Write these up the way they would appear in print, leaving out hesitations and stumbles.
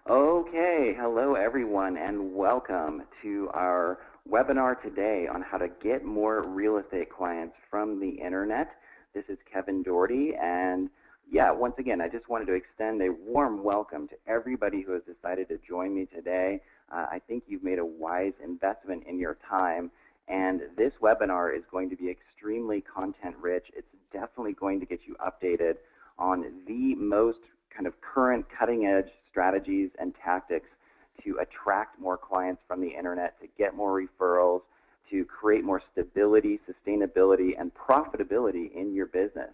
Okay, hello everyone, and welcome to our webinar today on how to get more real estate clients from the internet. This is Kevin Doherty, and yeah, once again, I just wanted to extend a warm welcome to everybody who has decided to join me today. I think you've made a wise investment in your time, and this webinar is going to be extremely content rich. It's definitely going to get you updated on the most kind of current cutting edge strategies and tactics to attract more clients from the internet, to get more referrals, to create more stability, sustainability, and profitability in your business.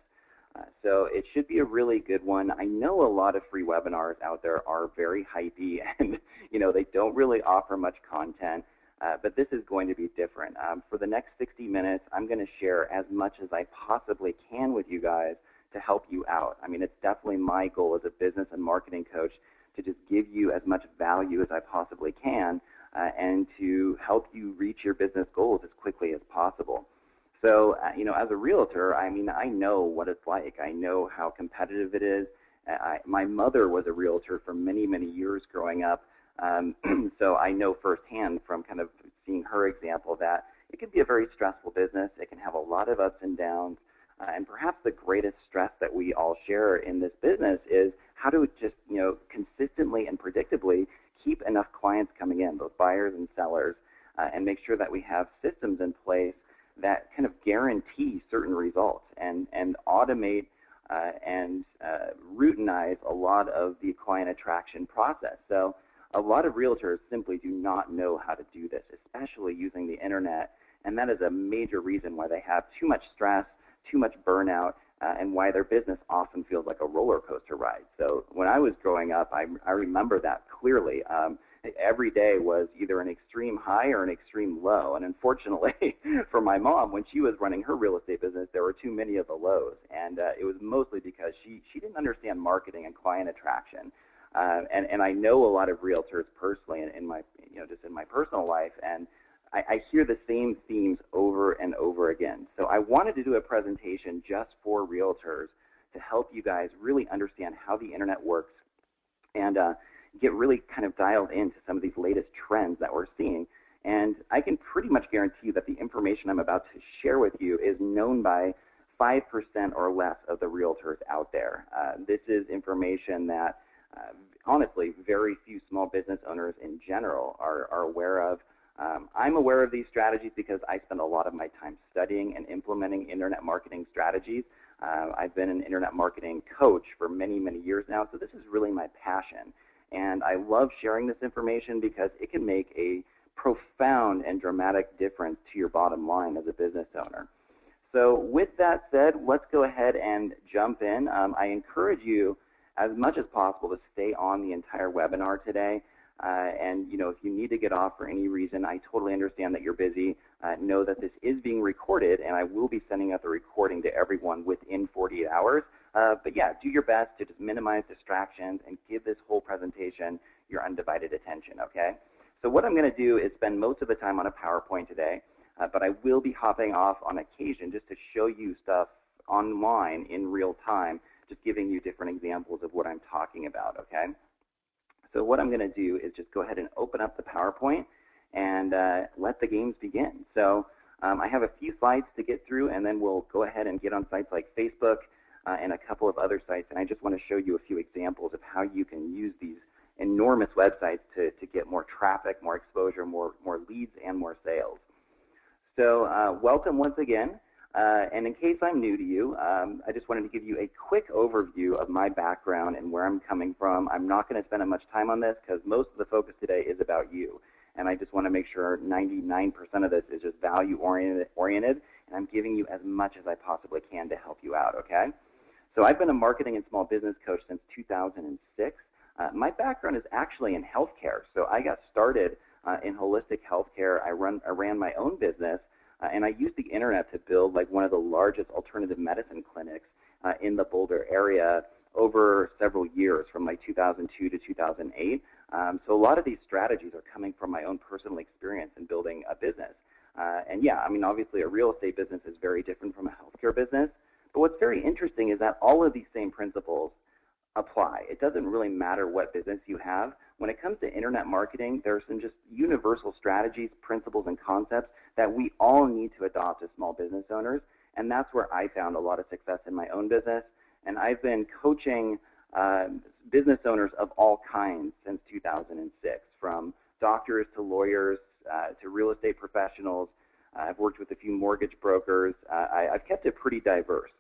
So it should be a really good one. I know a lot of free webinars out there are very hypey and they don't really offer much content, but this is going to be different. For the next 60 minutes, I'm going to share as much as I possibly can with you guys to help you out. I mean, it's definitely my goal as a business and marketing coach to just give you as much value as I possibly can and to help you reach your business goals as quickly as possible. So, as a realtor, I mean, I know what it's like. I know how competitive it is. My mother was a realtor for many, many years growing up, so I know firsthand from kind of seeing her example that it can be a very stressful business. It can have a lot of ups and downs. And perhaps the greatest stress that we all share in this business is how to just, consistently and predictably keep enough clients coming in, both buyers and sellers, and make sure that we have systems in place that kind of guarantee certain results and automate and routinize a lot of the client attraction process. So a lot of realtors simply do not know how to do this, especially using the internet, and that is a major reason why they have too much stress, too much burnout, and why their business often feels like a roller coaster ride. So when I was growing up, I remember that clearly. Every day was either an extreme high or an extreme low. And unfortunately for my mom, when she was running her real estate business, there were too many of the lows. And it was mostly because she didn't understand marketing and client attraction. And I know a lot of realtors personally in my, just in my personal life, and I hear the same themes over and over again. So I wanted to do a presentation just for realtors to help you guys really understand how the internet works and get really kind of dialed into some of these latest trends that we're seeing. And I can pretty much guarantee that the information I'm about to share with you is known by 5% or less of the realtors out there. This is information that honestly very few small business owners in general are aware of. I'm aware of these strategies because I spend a lot of my time studying and implementing internet marketing strategies. I've been an internet marketing coach for many, many years now, so this is really my passion. And I love sharing this information because it can make a profound and dramatic difference to your bottom line as a business owner. So with that said, let's go ahead and jump in. I encourage you as much as possible to stay on the entire webinar today. And if you need to get off for any reason, I totally understand that you're busy. Know that this is being recorded, and I will be sending out the recording to everyone within 48 hours. But yeah, do your best to just minimize distractions and give this whole presentation your undivided attention, okay? So what I'm going to do is spend most of the time on a PowerPoint today, but I will be hopping off on occasion just to show you stuff online in real time, just giving you different examples of what I'm talking about, okay? So what I'm going to do is just go ahead and open up the PowerPoint and let the games begin. So I have a few slides to get through, and then we'll go ahead and get on sites like Facebook and a couple of other sites. And I just want to show you a few examples of how you can use these enormous websites to get more traffic, more exposure, more leads, and more sales. So welcome once again. And in case I'm new to you, I just wanted to give you a quick overview of my background and where I'm coming from. I'm not going to spend much time on this because most of the focus today is about you. And I just want to make sure 99% of this is just value-oriented, and I'm giving you as much as I possibly can to help you out, okay? So I've been a marketing and small business coach since 2006. My background is actually in healthcare. So I got started in holistic healthcare. I ran my own business. And I used the internet to build like one of the largest alternative medicine clinics in the Boulder area over several years, from like 2002 to 2008. So a lot of these strategies are coming from my own personal experience in building a business. And yeah, I mean, obviously a real estate business is very different from a healthcare business. But what's very interesting is that all of these same principles apply. It doesn't really matter what business you have. When it comes to internet marketing, there are some just universal strategies, principles, and concepts that we all need to adopt as small business owners, and that's where I found a lot of success in my own business. And I've been coaching business owners of all kinds since 2006, from doctors to lawyers to real estate professionals. I've worked with a few mortgage brokers. I've kept it pretty diverse.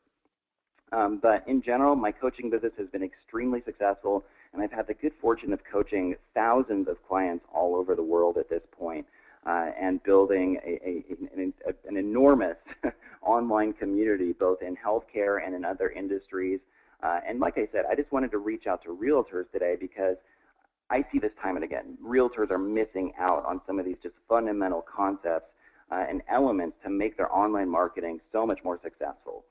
But in general, my coaching business has been extremely successful, and I've had the good fortune of coaching thousands of clients all over the world at this point, and building an enormous online community, both in healthcare and in other industries. And like I said, I just wanted to reach out to realtors today because I see this time and again. Realtors are missing out on some of these just fundamental concepts and elements to make their online marketing so much more successful.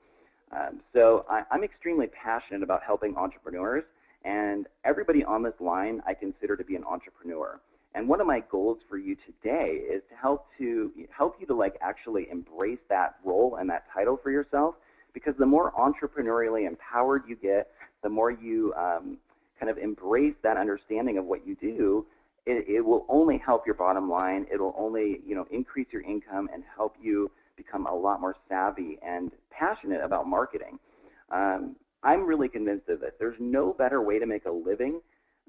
So I'm extremely passionate about helping entrepreneurs, and everybody on this line I consider to be an entrepreneur. And one of my goals for you today is to help you to actually embrace that role and that title for yourself, because the more entrepreneurially empowered you get, the more you kind of embrace that understanding of what you do, it will only help your bottom line. It will only increase your income and help you become a lot more savvy and passionate about marketing. I'm really convinced of this. There's no better way to make a living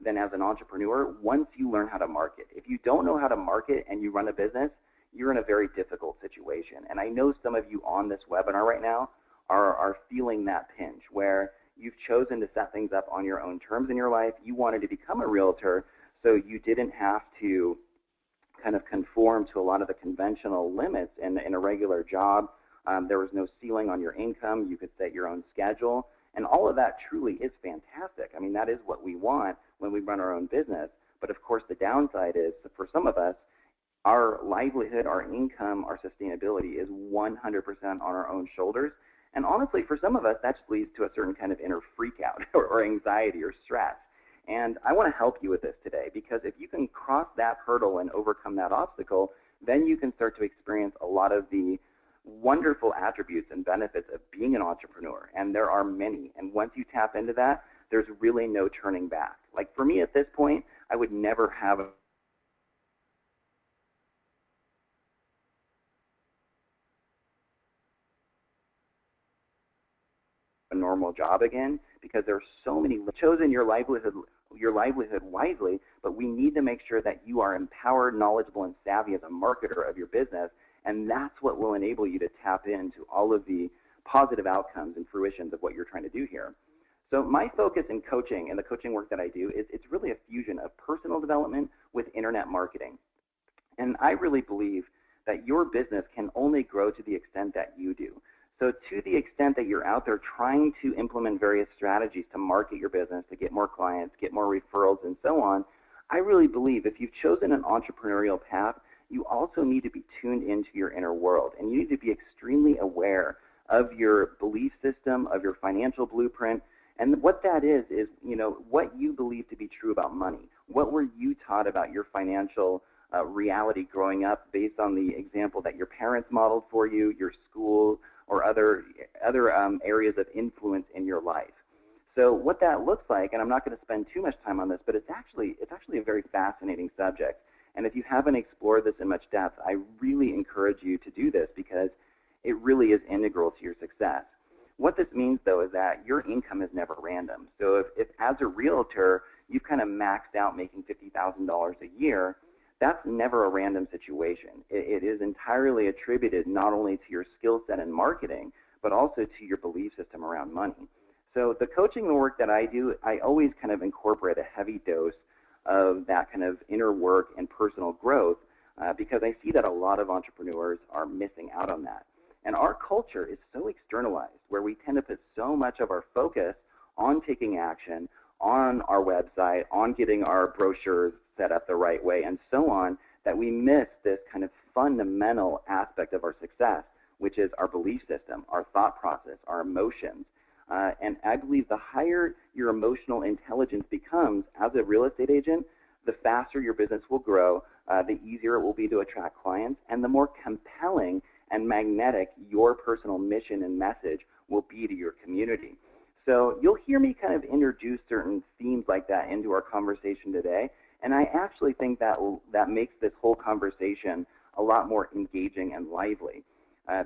than as an entrepreneur once you learn how to market. If you don't know how to market and you run a business, you're in a very difficult situation. And I know some of you on this webinar right now are feeling that pinch where you've chosen to set things up on your own terms in your life. You wanted to become a realtor, so you didn't have to kind of conform to a lot of the conventional limits in a regular job. There was no ceiling on your income. You could set your own schedule. And all of that truly is fantastic. I mean, that is what we want when we run our own business. But of course, the downside is, for some of us, our livelihood, our income, our sustainability is 100% on our own shoulders. And honestly, for some of us, that just leads to a certain kind of inner freak out or anxiety or stress. And I want to help you with this today, because if you can cross that hurdle and overcome that obstacle, then you can start to experience a lot of the wonderful attributes and benefits of being an entrepreneur. And there are many. And once you tap into that, there's really no turning back. Like for me at this point, I would never have a normal job again, because there are so many. Chosen your livelihood wisely, but we need to make sure that you are empowered, knowledgeable, and savvy as a marketer of your business, and that's what will enable you to tap into all of the positive outcomes and fruitions of what you're trying to do here. So my focus in coaching and the coaching work that I do is it's really a fusion of personal development with internet marketing. And I really believe that your business can only grow to the extent that you do. So to the extent that you're out there trying to implement various strategies to market your business, to get more clients, get more referrals, and so on, I really believe if you've chosen an entrepreneurial path, you also need to be tuned into your inner world, and you need to be extremely aware of your belief system, of your financial blueprint. And what that is what you believe to be true about money. What were you taught about your financial reality growing up based on the example that your parents modeled for you, your school, or other areas of influence in your life. So what that looks like, and I'm not going to spend too much time on this, but it's actually a very fascinating subject. And if you haven't explored this in much depth, I really encourage you to do this, because it really is integral to your success. What this means, though, is that your income is never random. So if as a realtor, you've kind of maxed out making $50,000 a year, that's never a random situation. It is entirely attributed not only to your skill set in marketing, but also to your belief system around money. So the coaching work that I do, I always kind of incorporate a heavy dose of that kind of inner work and personal growth, because I see that a lot of entrepreneurs are missing out on that. And our culture is so externalized, where we tend to put so much of our focus on taking action, on our website, on getting our brochures set up the right way, and so on, that we miss this kind of fundamental aspect of our success, which is our belief system, our thought process, our emotions. And I believe the higher your emotional intelligence becomes as a real estate agent, the faster your business will grow, the easier it will be to attract clients, and the more compelling and magnetic your personal mission and message will be to your community. So you'll hear me kind of introduce certain themes like that into our conversation today, and I actually think that makes this whole conversation a lot more engaging and lively,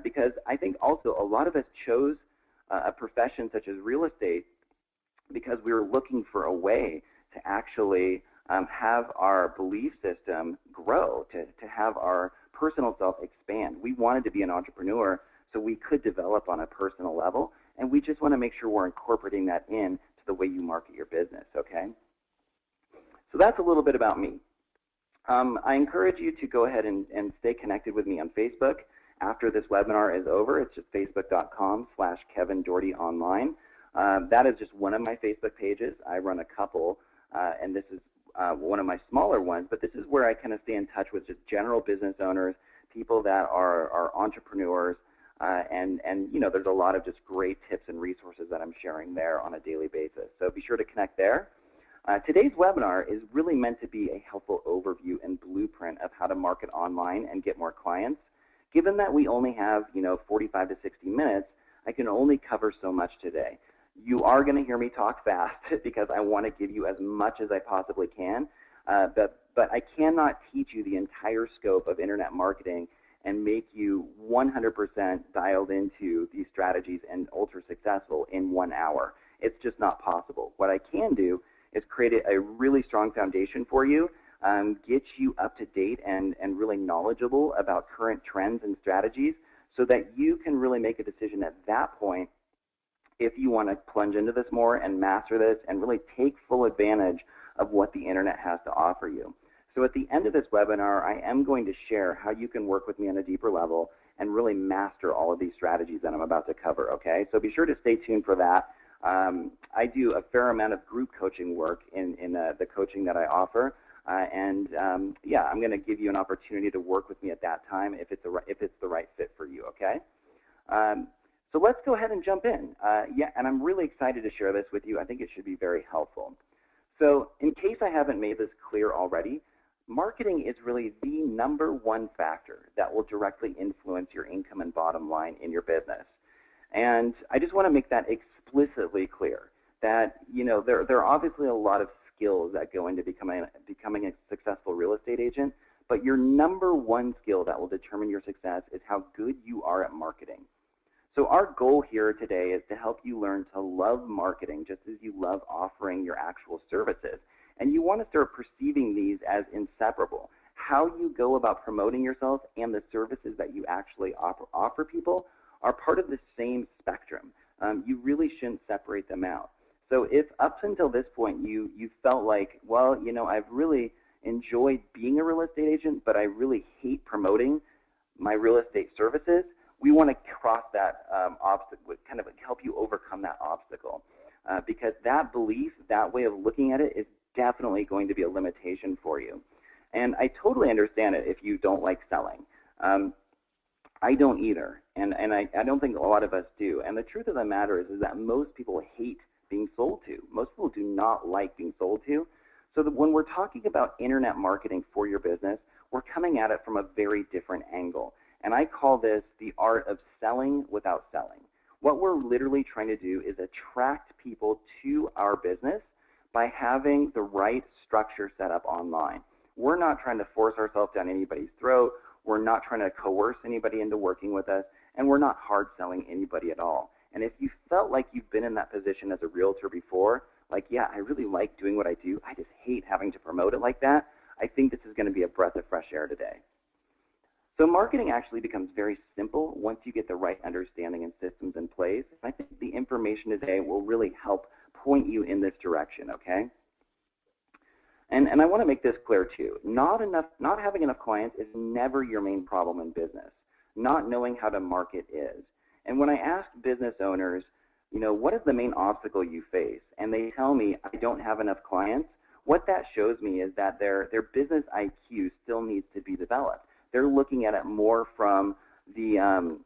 because I think also a lot of us chose a profession such as real estate because we were looking for a way to actually have our belief system grow, to have our personal self expand. We wanted to be an entrepreneur so we could develop on a personal level, and we just want to make sure we're incorporating that in to the way you market your business, okay? So that's a little bit about me. I encourage you to go ahead and stay connected with me on Facebook. After this webinar is over, it's just facebook.com/KevinDohertyOnline. That is just one of my Facebook pages. I run a couple, and this is one of my smaller ones, but this is where I kind of stay in touch with just general business owners, people that are entrepreneurs, and you know, there's a lot of just great tips and resources that I'm sharing there on a daily basis. So be sure to connect there. Today's webinar is really meant to be a helpful overview and blueprint of how to market online and get more clients. Given that we only have, you know, 45 to 60 minutes, I can only cover so much today. You are going to hear me talk fast because I want to give you as much as I possibly can, but I cannot teach you the entire scope of internet marketing and make you 100% dialed into these strategies and ultra successful in 1 hour. It's just not possible. What I can do is create a really strong foundation for you, get you up to date and really knowledgeable about current trends and strategies so that you can really make a decision at that point if you want to plunge into this more and master this and really take full advantage of what the internet has to offer you. So at the end of this webinar, I am going to share how you can work with me on a deeper level and really master all of these strategies that I'm about to cover, okay? So be sure to stay tuned for that. I do a fair amount of group coaching work in the coaching that I offer, yeah, I'm going to give you an opportunity to work with me at that time if it's the right fit for you, okay? So let's go ahead and jump in. Yeah, and I'm really excited to share this with you. I think it should be very helpful. So in case I haven't made this clear already, marketing is really the #1 factor that will directly influence your income and bottom line in your business. And I just want to make that explicitly clear that, you know, there are obviously a lot of skills that go into becoming a successful real estate agent, but your #1 skill that will determine your success is how good you are at marketing. So our goal here today is to help you learn to love marketing just as you love offering your actual services. And you want to start perceiving these as inseparable. How you go about promoting yourself and the services that you actually offer people are part of the same spectrum. You really shouldn't separate them out. So if up until this point you felt like, well, you know, I've really enjoyed being a real estate agent, but I really hate promoting my real estate services, we want to cross that obstacle, kind of help you overcome that obstacle. Because that belief, that way of looking at it is definitely going to be a limitation for you. And I totally understand it if you don't like selling. I don't either, and I don't think a lot of us do. And the truth of the matter is that most people hate being sold to. Most people do not like being sold to. So that when we're talking about internet marketing for your business, we're coming at it from a very different angle. And I call this the art of selling without selling. What we're literally trying to do is attract people to our business by having the right structure set up online. We're not trying to force ourselves down anybody's throat. We're not trying to coerce anybody into working with us, and we're not hard selling anybody at all. And if you felt like you've been in that position as a realtor before, like, yeah, I really like doing what I do, I just hate having to promote it like that, I think this is going to be a breath of fresh air today. So marketing actually becomes very simple once you get the right understanding and systems in place. I think the information today will really help point you in this direction, okay? And I want to make this clear too. Not having enough clients is never your main problem in business. Not knowing how to market is. And when I ask business owners, you know, what is the main obstacle you face? And they tell me, I don't have enough clients. What that shows me is that their business IQ still needs to be developed. They're looking at it more from the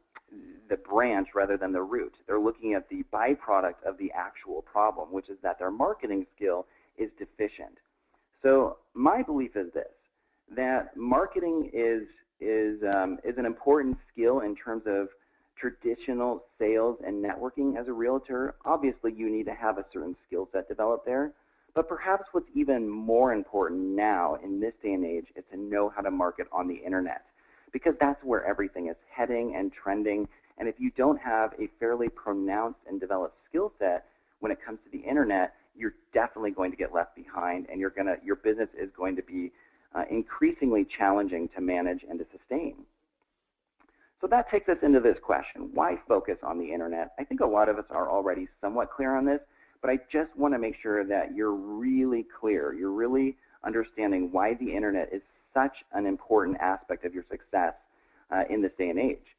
branch rather than the root. They're looking at the byproduct of the actual problem, which is that their marketing skill is deficient. So my belief is this, that marketing is an important skill in terms of traditional sales and networking as a realtor, obviously you need to have a certain skill set developed there. But perhaps what's even more important now in this day and age is to know how to market on the internet, because that's where everything is heading and trending. And if you don't have a fairly pronounced and developed skill set when it comes to the internet, you're definitely going to get left behind, and your business is going to be increasingly challenging to manage and to sustain. So that takes us into this question: why focus on the internet? I think a lot of us are already somewhat clear on this, but I just want to make sure that you're really clear. You're really understanding why the internet is such an important aspect of your success in this day and age.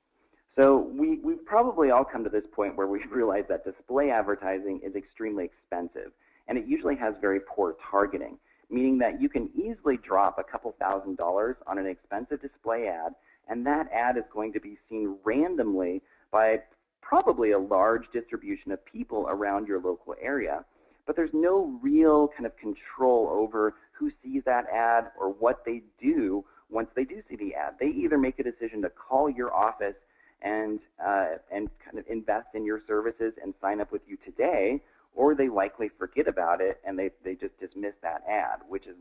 So we've probably all come to this point where we realize that display advertising is extremely expensive, and it usually has very poor targeting, meaning that you can easily drop a couple $1,000s on an expensive display ad, and that ad is going to be seen randomly by probably a large distribution of people around your local area. But there's no real kind of control over who sees that ad or what they do once they do see the ad. They either make a decision to call your office and kind of invest in your services and sign up with you today, or they likely forget about it and they just dismiss that ad, which is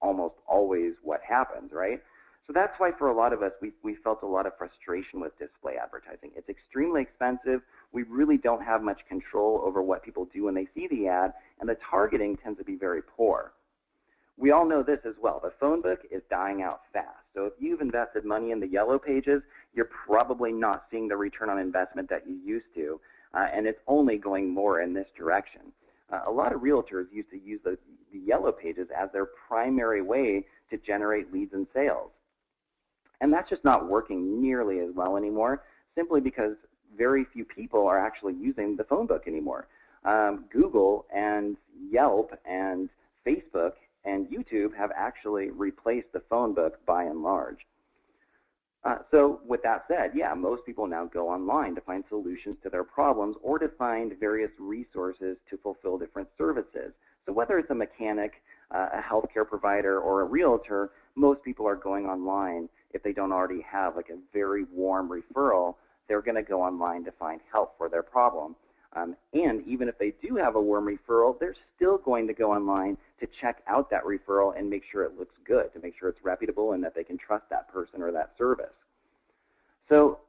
almost always what happens, right? So that's why for a lot of us, we felt a lot of frustration with display advertising. It's extremely expensive. We really don't have much control over what people do when they see the ad, and the targeting tends to be very poor. We all know this as well. The phone book is dying out fast. So if you've invested money in the yellow pages, you're probably not seeing the return on investment that you used to, and it's only going more in this direction. A lot of realtors used to use the yellow pages as their primary way to generate leads and sales. And that's just not working nearly as well anymore, simply because very few people are actually using the phone book anymore. Google and Yelp and Facebook and YouTube have actually replaced the phone book by and large. So with that said, yeah, most people now go online to find solutions to their problems or to find various resources to fulfill different services. So whether it's a mechanic, a healthcare provider, or a realtor, most people are going online. If they don't already have like a very warm referral, they're going to go online to find help for their problem. And even if they do have a warm referral, they're still going to go online to check out that referral and make sure it looks good, to make sure it's reputable and that they can trust that person or that service. So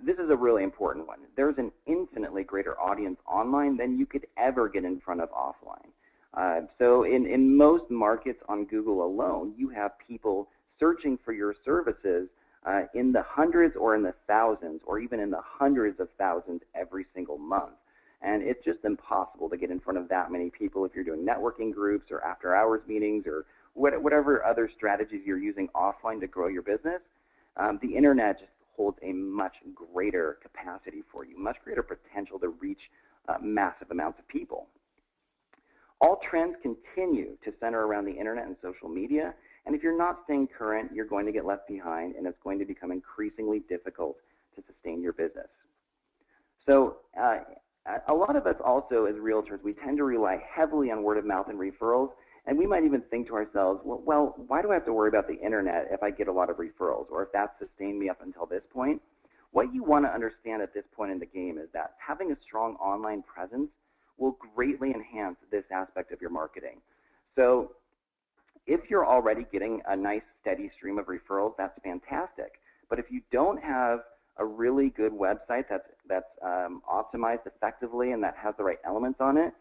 this is a really important one. There's an infinitely greater audience online than you could ever get in front of offline. So in most markets on Google alone, you have people searching for your services in the hundreds or in the thousands or even in the hundreds of thousands every single month. And it's just impossible to get in front of that many people if you're doing networking groups or after-hours meetings or whatever other strategies you're using offline to grow your business. The internet just holds a much greater capacity for you, much greater potential to reach massive amounts of people. All trends continue to center around the internet and social media, and if you're not staying current, you're going to get left behind, and it's going to become increasingly difficult to sustain your business. So a lot of us also, as realtors, we tend to rely heavily on word of mouth and referrals, and we might even think to ourselves, well, why do I have to worry about the internet if I get a lot of referrals, or if that's sustained me up until this point? What you want to understand at this point in the game is that having a strong online presence will greatly enhance this aspect of your marketing. So if you're already getting a nice steady stream of referrals, that's fantastic. But if you don't have a really good website that's optimized effectively and that has the right elements on it,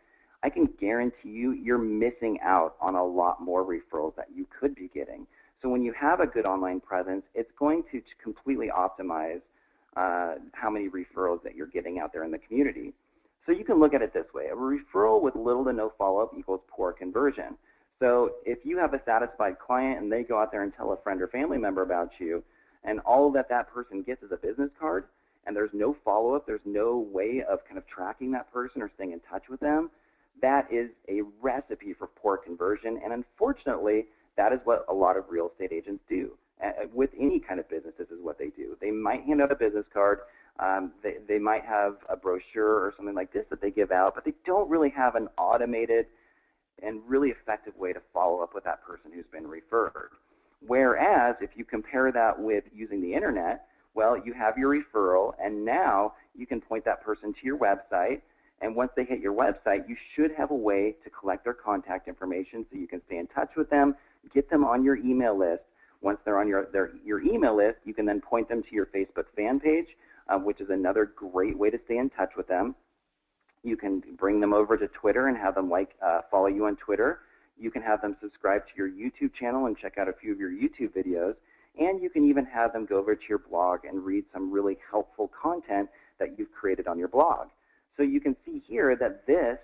I can guarantee you're missing out on a lot more referrals that you could be getting. So when you have a good online presence, it's going to completely optimize how many referrals that you're getting out there in the community. So you can look at it this way. A referral with little to no follow-up equals poor conversion. So if you have a satisfied client and they go out there and tell a friend or family member about you, and all that person gets is a business card, and there's no follow-up, there's no way of kind of tracking that person or staying in touch with them, that is a recipe for poor conversion. And unfortunately, that is what a lot of real estate agents do. With any kind of business, this is what they do. They might hand out a business card. They might have a brochure or something like this that they give out, but they don't really have an automated and really effective way to follow up with that person who's been referred. Whereas if you compare that with using the internet, Well, you have your referral, and now you can point that person to your website. And once they hit your website, you should have a way to collect their contact information so you can stay in touch with them, get them on your email list. Once they're on your email list, you can then point them to your Facebook fan page, which is another great way to stay in touch with them. You can bring them over to Twitter and have them follow you on Twitter. You can have them subscribe to your YouTube channel and check out a few of your YouTube videos. And you can even have them go over to your blog and read some really helpful content that you've created on your blog. So you can see here that this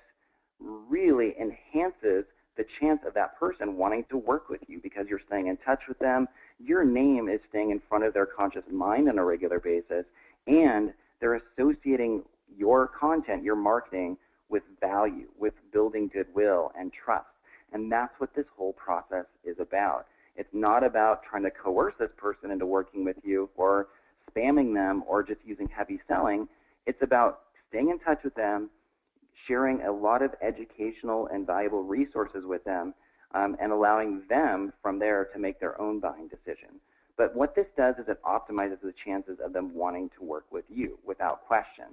really enhances the chance of that person wanting to work with you because you're staying in touch with them. Your name is staying in front of their conscious mind on a regular basis, and they're associating your content, your marketing, with value, with building goodwill and trust. And that's what this whole process is about. It's not about trying to coerce this person into working with you or spamming them or just using heavy selling. It's about staying in touch with them, sharing a lot of educational and valuable resources with them, and allowing them from there to make their own buying decision. But what this does is it optimizes the chances of them wanting to work with you without question.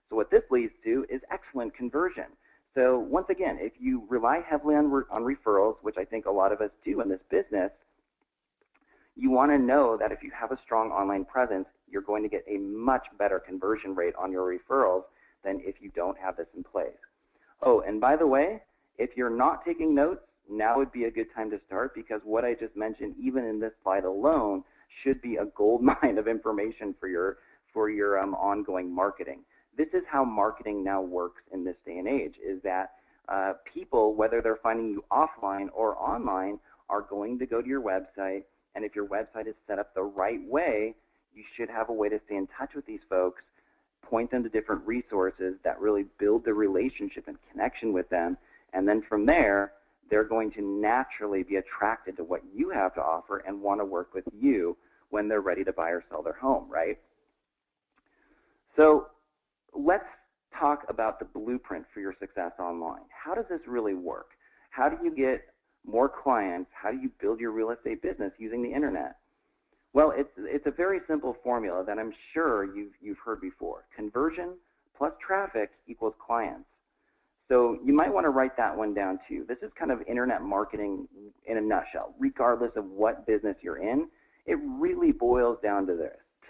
So what this leads to is excellent conversion. So once again, if you rely heavily on referrals, which I think a lot of us do in this business, you want to know that if you have a strong online presence, you're going to get a much better conversion rate on your referrals than if you don't have this in place. Oh, and by the way, if you're not taking notes, now would be a good time to start, because what I just mentioned, even in this slide alone, should be a gold mine of information for your ongoing marketing. This is how marketing now works in this day and age, is that people, whether they're finding you offline or online, are going to go to your website, and if your website is set up the right way, you should have a way to stay in touch with these folks, point them to different resources that really build the relationship and connection with them, and then from there, they're going to naturally be attracted to what you have to offer and want to work with you when they're ready to buy or sell their home, right? So let's talk about the blueprint for your success online. How does this really work? How do you get more clients? How do you build your real estate business using the internet? Well, it's a very simple formula that I'm sure you've heard before. Conversion plus traffic equals clients. So you might want to write that one down too. This is kind of internet marketing in a nutshell. Regardless of what business you're in, it really boils down to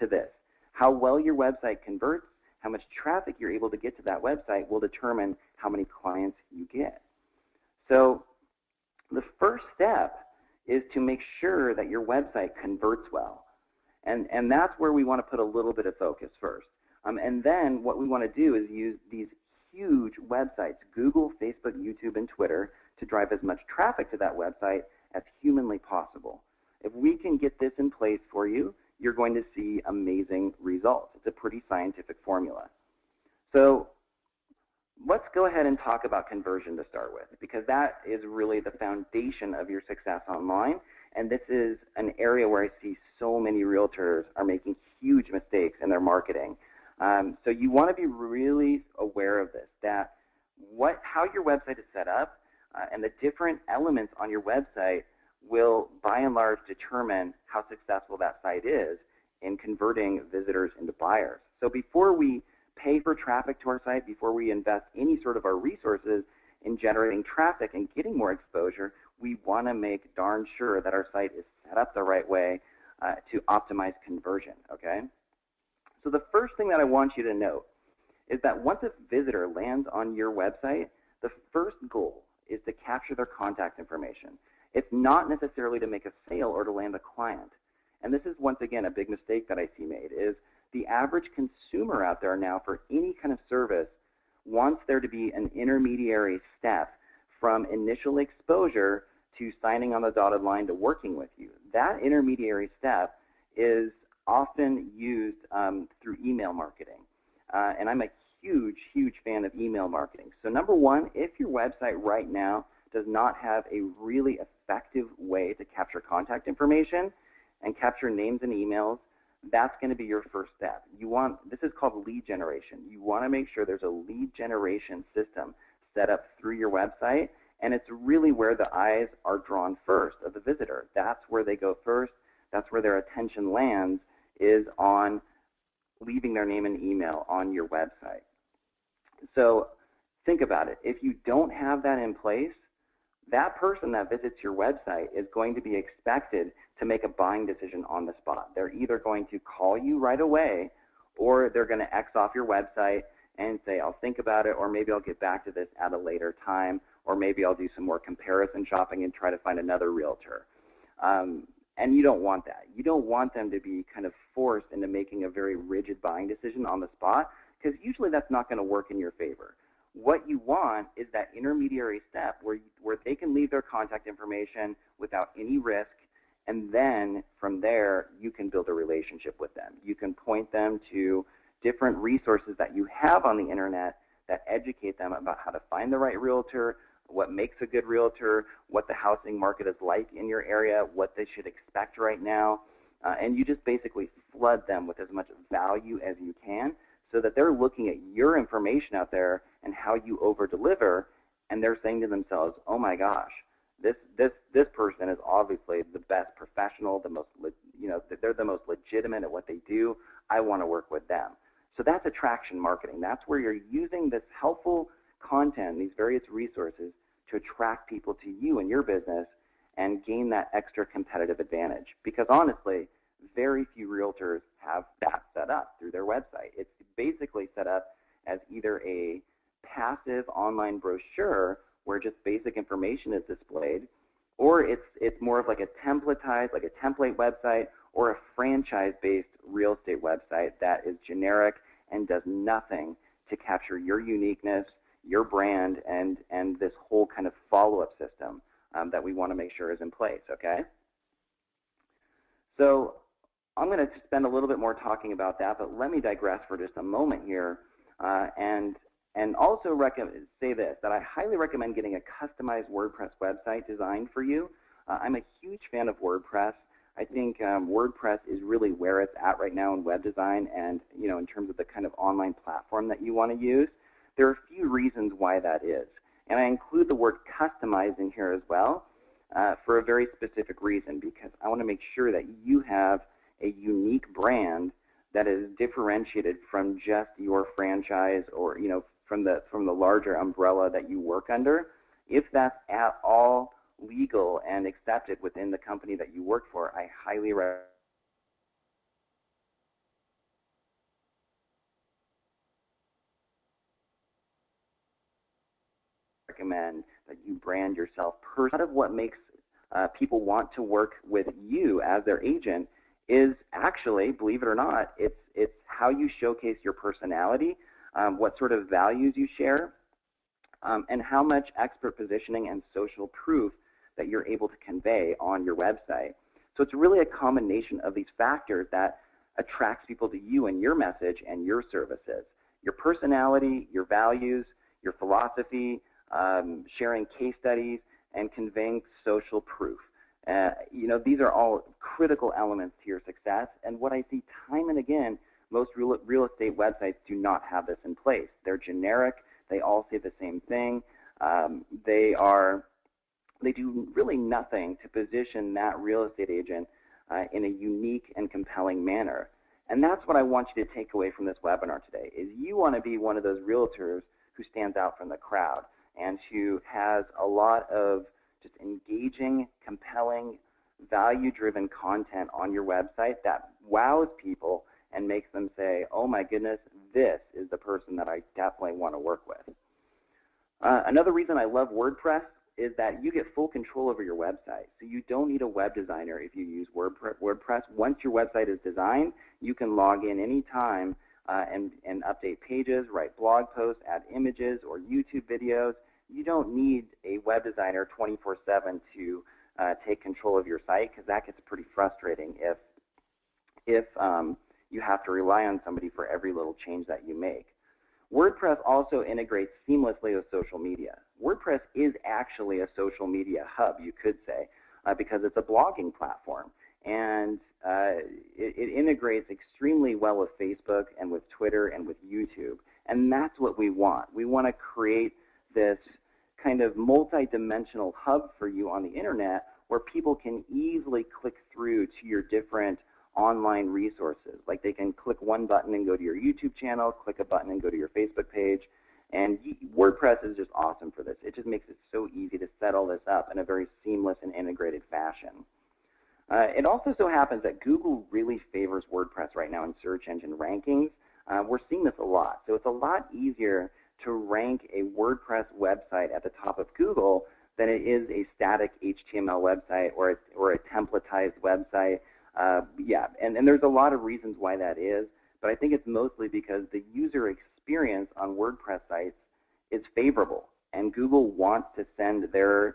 this. How well your website converts, how much traffic you're able to get to that website will determine how many clients you get. So the first step is to make sure that your website converts well. And that's where we want to put a little bit of focus first. And then what we want to do is use these huge websites, Google, Facebook, YouTube, and Twitter, to drive as much traffic to that website as humanly possible. If we can get this in place for you, you're going to see amazing results. It's a pretty scientific formula. So let's go ahead and talk about conversion to start with, because that is really the foundation of your success online. And this is an area where I see so many realtors are making huge mistakes in their marketing. So you want to be really aware of this, that how your website is set up and the different elements on your website will, by and large, determine how successful that site is in converting visitors into buyers. So before we pay for traffic to our site, before we invest any sort of our resources in generating traffic and getting more exposure, we want to make darn sure that our site is set up the right way to optimize conversion, okay? So the first thing that I want you to note is that once a visitor lands on your website, the first goal is to capture their contact information. It's not necessarily to make a sale or to land a client. And this is, once again, a big mistake that I see made, is the average consumer out there now for any kind of service wants there to be an intermediary step from initial exposure to signing on the dotted line to working with you. That intermediary step is often used through email marketing. And I'm a huge, huge fan of email marketing. So number one, if your website right now does not have a really effective way to capture contact information and capture names and emails, that's going to be your first step. This is called lead generation. You want to make sure there's a lead generation system set up through your website, and it's really where the eyes are drawn first of the visitor. That's where they go first. That's where their attention lands, is on leaving their name and email on your website. So think about it. If you don't have that in place, that person that visits your website is going to be expected to make a buying decision on the spot. They're either going to call you right away, or they're going to X off your website and say, I'll think about it, or maybe I'll get back to this at a later time, or maybe I'll do some more comparison shopping and try to find another realtor. And you don't want that. You don't want them to be kind of forced into making a very rigid buying decision on the spot, because usually that's not going to work in your favor. What you want is that intermediary step where they can leave their contact information without any risk, and then from there you can build a relationship with them. You can point them to different resources that you have on the internet that educate them about how to find the right realtor, what makes a good realtor, what the housing market is like in your area, what they should expect right now, and you just basically flood them with as much value as you can, so that they're looking at your information out there and how you over-deliver, and they're saying to themselves, oh my gosh, this person is obviously the best professional, the most, they're the most legitimate at what they do. I want to work with them. So that's attraction marketing. That's where you're using this helpful content, these various resources, to attract people to you and your business and gain that extra competitive advantage. Because honestly, very few realtors have that set up through their website. It's basically set up as either a passive online brochure where just basic information is displayed, or it's more of like a templatized, like a template website, or a franchise-based real estate website that is generic and does nothing to capture your uniqueness, your brand, and this whole kind of follow-up system that we want to make sure is in place, okay? So I'm going to spend a little bit more talking about that, but let me digress for just a moment here and also say this, that I highly recommend getting a customized WordPress website designed for you. I'm a huge fan of WordPress. I think WordPress is really where it's at right now in web design, and in terms of the kind of online platform that you want to use. There are a few reasons why that is, and I include the word customize in here as well for a very specific reason, because I want to make sure that you have a unique brand that is differentiated from just your franchise, or from the larger umbrella that you work under. If that's at all legal and accepted within the company that you work for, I highly recommend that you brand yourself personally. Part of what makes people want to work with you as their agent is actually, believe it or not, it's how you showcase your personality, what sort of values you share, and how much expert positioning and social proof that you're able to convey on your website. So it's really a combination of these factors that attracts people to you and your message and your services. Your personality, your values, your philosophy, sharing case studies, and conveying social proof. These are all critical elements to your success, and what I see time and again, most real estate websites do not have this in place. They're generic. They all say the same thing. They do really nothing to position that real estate agent in a unique and compelling manner. And that's what I want you to take away from this webinar today, is you want to be one of those realtors who stands out from the crowd and who has a lot of just engaging, compelling, value-driven content on your website that wows people and makes them say, oh my goodness, this is the person that I definitely want to work with. Another reason I love WordPress is that you get full control over your website. So you don't need a web designer if you use WordPress. Once your website is designed, you can log in anytime and update pages, write blog posts, add images or YouTube videos. You don't need a web designer 24/7 to take control of your site, because that gets pretty frustrating if you have to rely on somebody for every little change that you make. WordPress also integrates seamlessly with social media. WordPress is actually a social media hub, you could say, because it's a blogging platform. And it integrates extremely well with Facebook and with Twitter and with YouTube. And that's what we want. We want to create this kind of multi-dimensional hub for you on the internet where people can easily click through to your different online resources. Like they can click one button and go to your YouTube channel, click a button and go to your Facebook page. And WordPress is just awesome for this. It just makes it so easy to set all this up in a very seamless and integrated fashion. It also so happens that Google really favors WordPress right now in search engine rankings. We're seeing this a lot. So it's a lot easier to rank a WordPress website at the top of Google than it is a static HTML website or a templatized website. And there's a lot of reasons why that is, but I think it's mostly because the user experience on WordPress sites is favorable, and Google wants to send their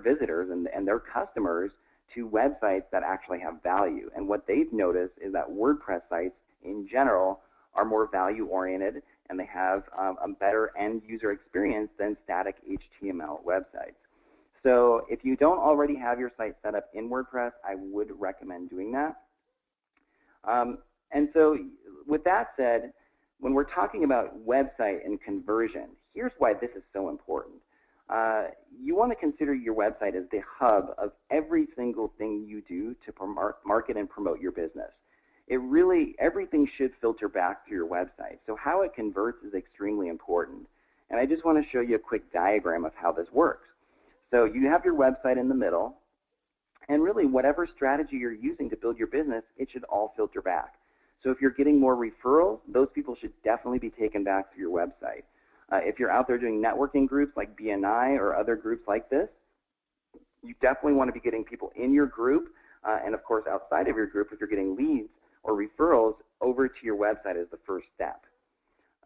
visitors and their customers to websites that actually have value. And what they've noticed is that WordPress sites in general are more value-oriented, and they have a better end-user experience than static HTML websites. So if you don't already have your site set up in WordPress, I would recommend doing that. And so with that said, when we're talking about website and conversion, here's why this is so important. You want to consider your website as the hub of every single thing you do to market and promote your business. Everything should filter back to your website. So how it converts is extremely important. And I just want to show you a quick diagram of how this works. So you have your website in the middle, and really whatever strategy you're using to build your business, it should all filter back. So if you're getting more referrals, those people should definitely be taken back to your website. If you're out there doing networking groups like BNI or other groups like this, you definitely want to be getting people in your group, and of course outside of your group if you're getting leads or referrals over to your website as the first step.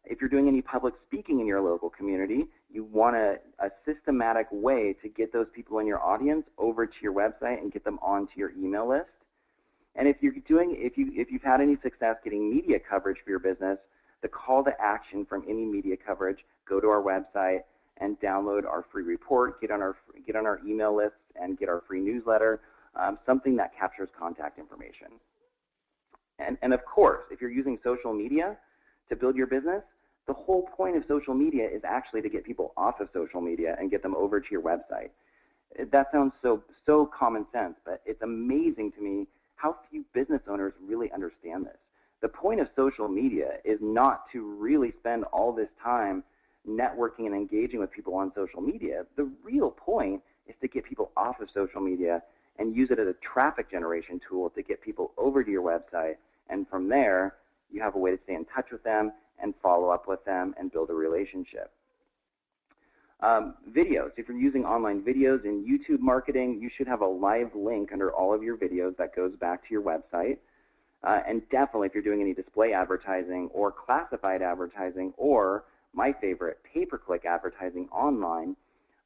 If you're doing any public speaking in your local community, you want a systematic way to get those people in your audience over to your website and get them onto your email list. And if you've had any success getting media coverage for your business, the call to action from any media coverage, go to our website and download our free report, get on our email list and get our free newsletter, something that captures contact information. And of course, if you're using social media to build your business, the whole point of social media is actually to get people off of social media and get them over to your website. That sounds so common sense, but it's amazing to me how few business owners really understand this. The point of social media is not to really spend all this time networking and engaging with people on social media. The real point is to get people off of social media and use it as a traffic generation tool to get people over to your website. And from there, you have a way to stay in touch with them and follow up with them and build a relationship. Videos. If you're using online videos in YouTube marketing, you should have a live link under all of your videos that goes back to your website. And definitely if you're doing any display advertising or classified advertising or, my favorite, pay-per-click advertising online,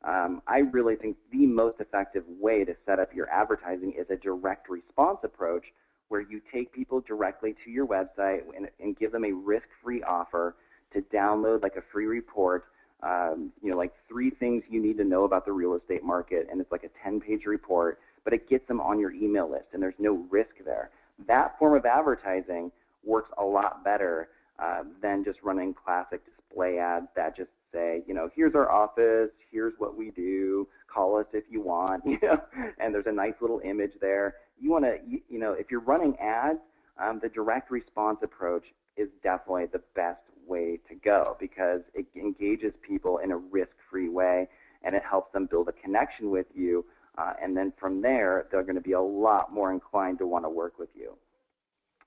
I really think the most effective way to set up your advertising is a direct response approach where you take people directly to your website and give them a risk-free offer to download like a free report, like 3 things you need to know about the real estate market, and it's like a 10-page report, but it gets them on your email list, and there's no risk there. That form of advertising works a lot better than just running classic display ads that just say, here's our office, here's what we do, call us if you want, and there's a nice little image there. You want to, if you're running ads, the direct response approach is definitely the best way to go because it engages people in a risk-free way and it helps them build a connection with you, and then from there they're going to be a lot more inclined to want to work with you.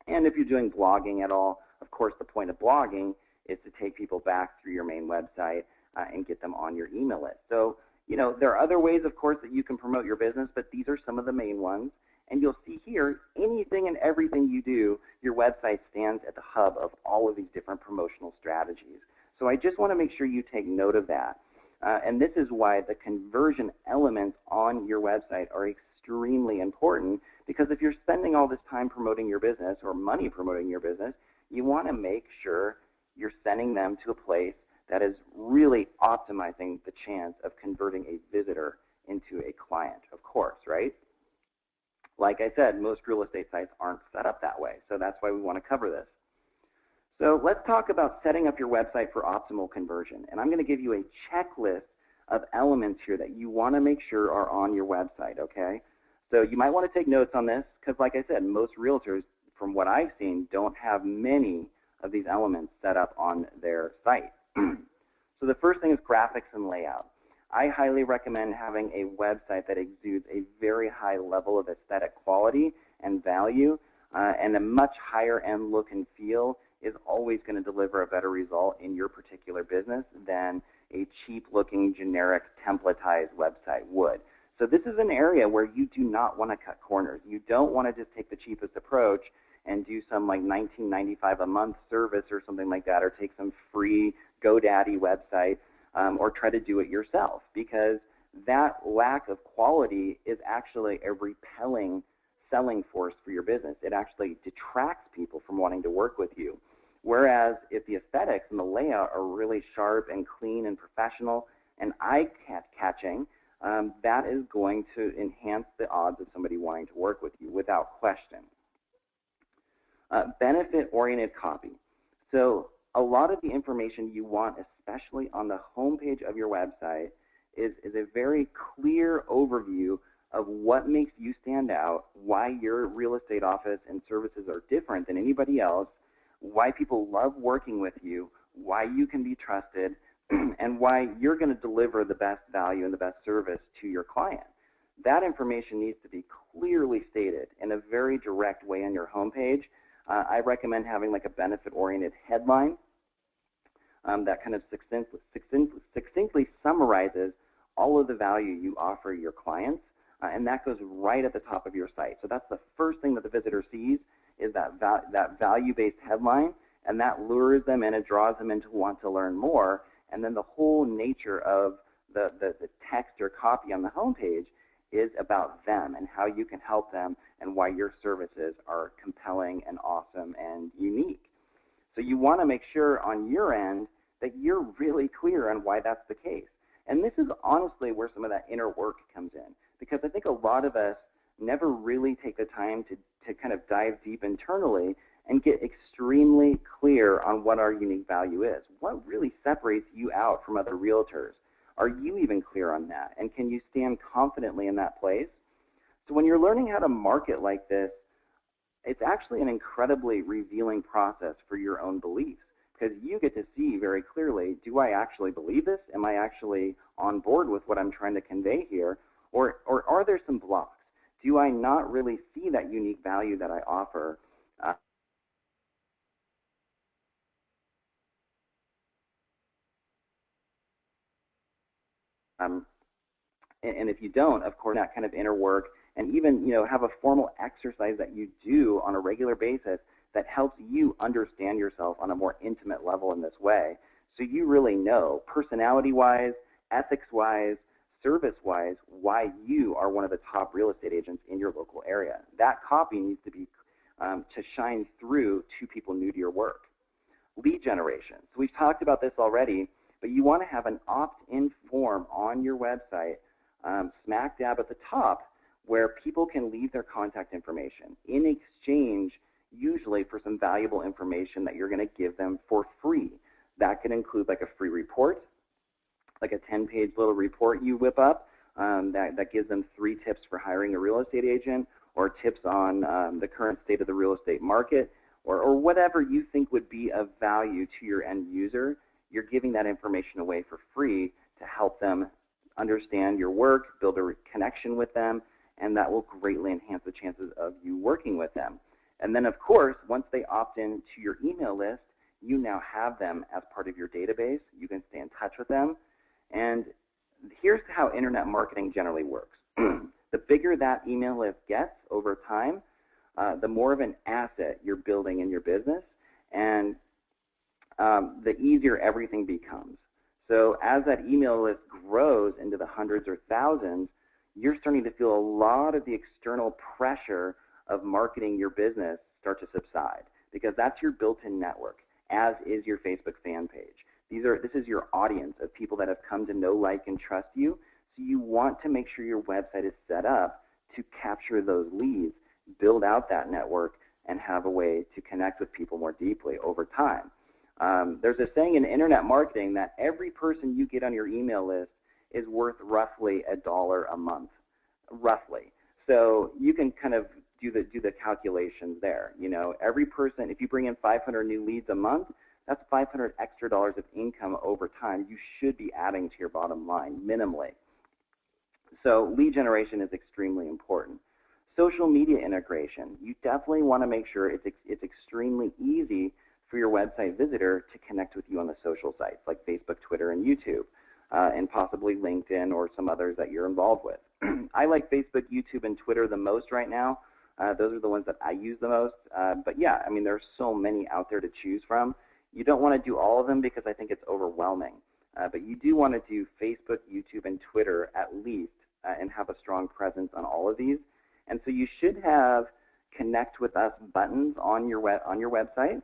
And if you're doing blogging at all, of course the point of blogging is to take people back through your main website and get them on your email list. So, there are other ways, of course, that you can promote your business, but these are some of the main ones. And you'll see here, anything and everything you do, your website stands at the hub of all of these different promotional strategies. So I just want to make sure you take note of that. And this is why the conversion elements on your website are extremely important, because if you're spending all this time promoting your business or money promoting your business, you want to make sure you're sending them to a place that is really optimizing the chance of converting a visitor into a client, of course, right? Like I said, most real estate sites aren't set up that way, so that's why we want to cover this. So let's talk about setting up your website for optimal conversion. And I'm going to give you a checklist of elements here that you want to make sure are on your website, okay? So you might want to take notes on this because, like I said, most realtors, from what I've seen, don't have many of these elements set up on their site. So the first thing is graphics and layout. I highly recommend having a website that exudes a very high level of aesthetic quality and value, and a much higher end look and feel is always going to deliver a better result in your particular business than a cheap looking generic templatized website would. So this is an area where you do not want to cut corners. You don't want to just take the cheapest approach and do some like $19.95 a month service or something like that, or take some free GoDaddy website, or try to do it yourself, because that lack of quality is actually a repelling selling force for your business. It actually detracts people from wanting to work with you. Whereas if the aesthetics and the layout are really sharp and clean and professional and eye-catching, that is going to enhance the odds of somebody wanting to work with you without question. Benefit-oriented copy. So a lot of the information you want, especially on the homepage of your website, is a very clear overview of what makes you stand out, why your real estate office and services are different than anybody else, why people love working with you, why you can be trusted, and why you're going to deliver the best value and the best service to your client. That information needs to be clearly stated in a very direct way on your homepage. I recommend having like a benefit-oriented headline that kind of succinctly summarizes all of the value you offer your clients, and that goes right at the top of your site. So that's the first thing that the visitor sees, is that value-based headline, and that lures them in, it draws them in to want to learn more. And then the whole nature of the text or copy on the homepage is about them and how you can help them and why your services are compelling and awesome and unique. So you want to make sure on your end that you're really clear on why that's the case. And this is honestly where some of that inner work comes in, because I think a lot of us never really take the time to kind of dive deep internally and get extremely clear on what our unique value is. What really separates you out from other realtors? Are you even clear on that? And can you stand confidently in that place? So when you're learning how to market like this, it's actually an incredibly revealing process for your own beliefs, because you get to see very clearly, do I actually believe this? Am I actually on board with what I'm trying to convey here? Or are there some blocks? Do I not really see that unique value that I offer? And if you don't, of course, that kind of inner work, and even have a formal exercise that you do on a regular basis that helps you understand yourself on a more intimate level in this way. So you really know, personality-wise, ethics-wise, service-wise, why you are one of the top real estate agents in your local area. That copy needs to be to shine through to people new to your work. Lead generation. So we've talked about this already, but you want to have an opt-in form on your website, smack dab at the top, where people can leave their contact information in exchange, usually for some valuable information that you're going to give them for free. That could include like a free report, like a 10-page little report you whip up that gives them 3 tips for hiring a real estate agent, or tips on the current state of the real estate market, or whatever you think would be of value to your end user. You're giving that information away for free to help them understand your work, build a connection with them, and that will greatly enhance the chances of you working with them. And then, of course, once they opt in to your email list, you now have them as part of your database. You can stay in touch with them. And here's how internet marketing generally works. The bigger that email list gets over time, the more of an asset you're building in your business, and the easier everything becomes. So as that email list grows into the hundreds or thousands, you're starting to feel a lot of the external pressure of marketing your business start to subside, because that's your built-in network, as is your Facebook fan page. This is your audience of people that have come to know, like, and trust you. So you want to make sure your website is set up to capture those leads, build out that network, and have a way to connect with people more deeply over time. There's a saying in internet marketing that every person you get on your email list is worth roughly $1 a month, roughly. So you can kind of do the calculations there. You know, every person, if you bring in 500 new leads a month, that's $500 extra of income over time you should be adding to your bottom line minimally. So lead generation is extremely important. Social media integration. You definitely want to make sure it's extremely easy for your website visitor to connect with you on the social sites like Facebook, Twitter, and YouTube, and possibly LinkedIn or some others that you're involved with. I like Facebook, YouTube, and Twitter the most right now. Those are the ones that I use the most. But yeah, I mean, there's so many out there to choose from. You don't want to do all of them because I think it's overwhelming. But you do want to do Facebook, YouTube, and Twitter at least, and have a strong presence on all of these. And so you should have connect with us buttons on your website,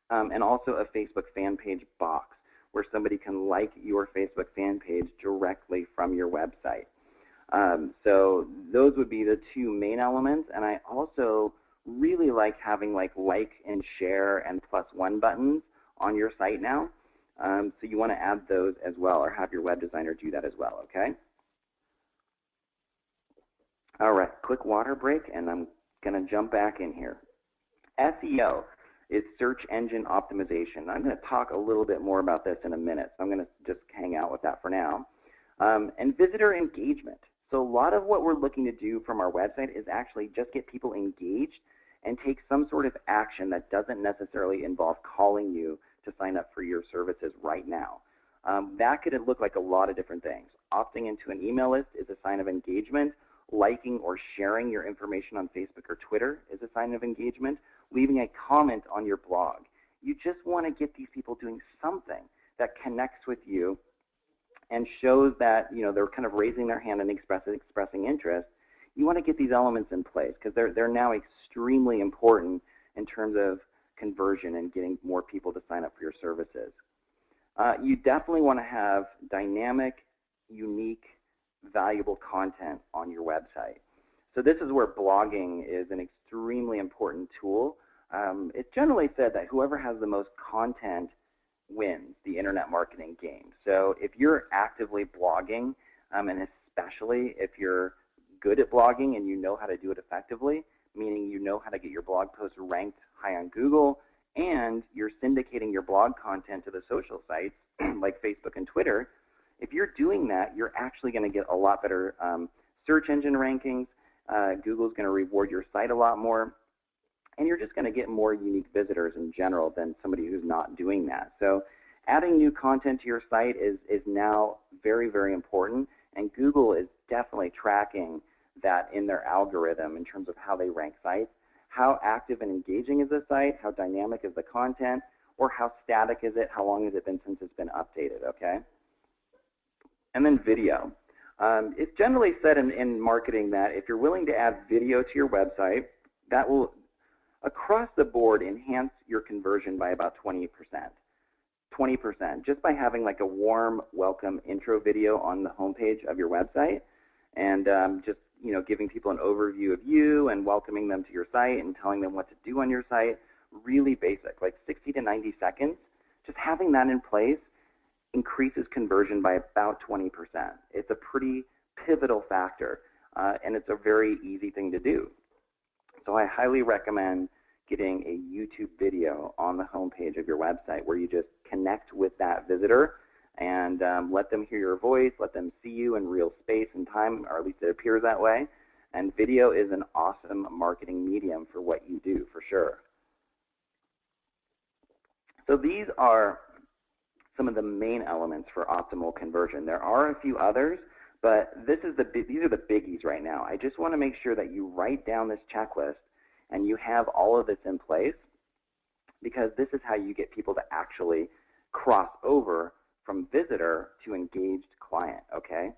and also a Facebook fan page box where somebody can like your Facebook fan page directly from your website. So those would be the two main elements. And I also really like having like and share and +1 buttons on your site now. So you want to add those as well, or have your web designer do that as well, okay? All right, quick water break, and I'm going to jump back in here. SEO is search engine optimization. I'm going to talk a little bit more about this in a minute, so I'm going to just hang out with that for now. And visitor engagement. So a lot of what we're looking to do from our website is actually just get people engaged and take some sort of action that doesn't necessarily involve calling you to sign up for your services right now. That could look like a lot of different things. Opting into an email list is a sign of engagement. Liking or sharing your information on Facebook or Twitter is a sign of engagement. Leaving a comment on your blog. You just want to get these people doing something that connects with you and shows that, you know, they're kind of raising their hand and expressing interest. You want to get these elements in place because they're now extremely important in terms of conversion and getting more people to sign up for your services. You definitely want to have dynamic, unique, valuable content on your website. So this is where blogging is an extremely important tool. It's generally said that whoever has the most content wins the internet marketing game. So if you're actively blogging, and especially if you're good at blogging and you know how to do it effectively, meaning you know how to get your blog posts ranked high on Google, and you're syndicating your blog content to the social sites like Facebook and Twitter, if you're doing that, you're actually going to get a lot better search engine rankings. Google's going to reward your site a lot more, and you're just going to get more unique visitors in general than somebody who's not doing that. So adding new content to your site is now very, very important, and Google is definitely tracking that in their algorithm in terms of how they rank sites. How active and engaging is the site? How dynamic is the content? Or how static is it? How long has it been since it's been updated, okay? And then video. It's generally said in marketing that if you're willing to add video to your website, that will, across the board, enhance your conversion by about 20%. 20%, just by having like a warm welcome intro video on the homepage of your website, and just, you know, giving people an overview of you and welcoming them to your site and telling them what to do on your site. Really basic, like 60 to 90 seconds. Just having that in place increases conversion by about 20%. It's a pretty pivotal factor, and it's a very easy thing to do. So I highly recommend getting a YouTube video on the homepage of your website where you just connect with that visitor and let them hear your voice, let them see you in real space and time, or at least it appears that way. And video is an awesome marketing medium for what you do, for sure. So these are some of the main elements for optimal conversion. There are a few others, but these are the biggies right now. I just want to make sure that you write down this checklist and you have all of this in place, because this is how you get people to actually cross over from visitor to engaged client, okay?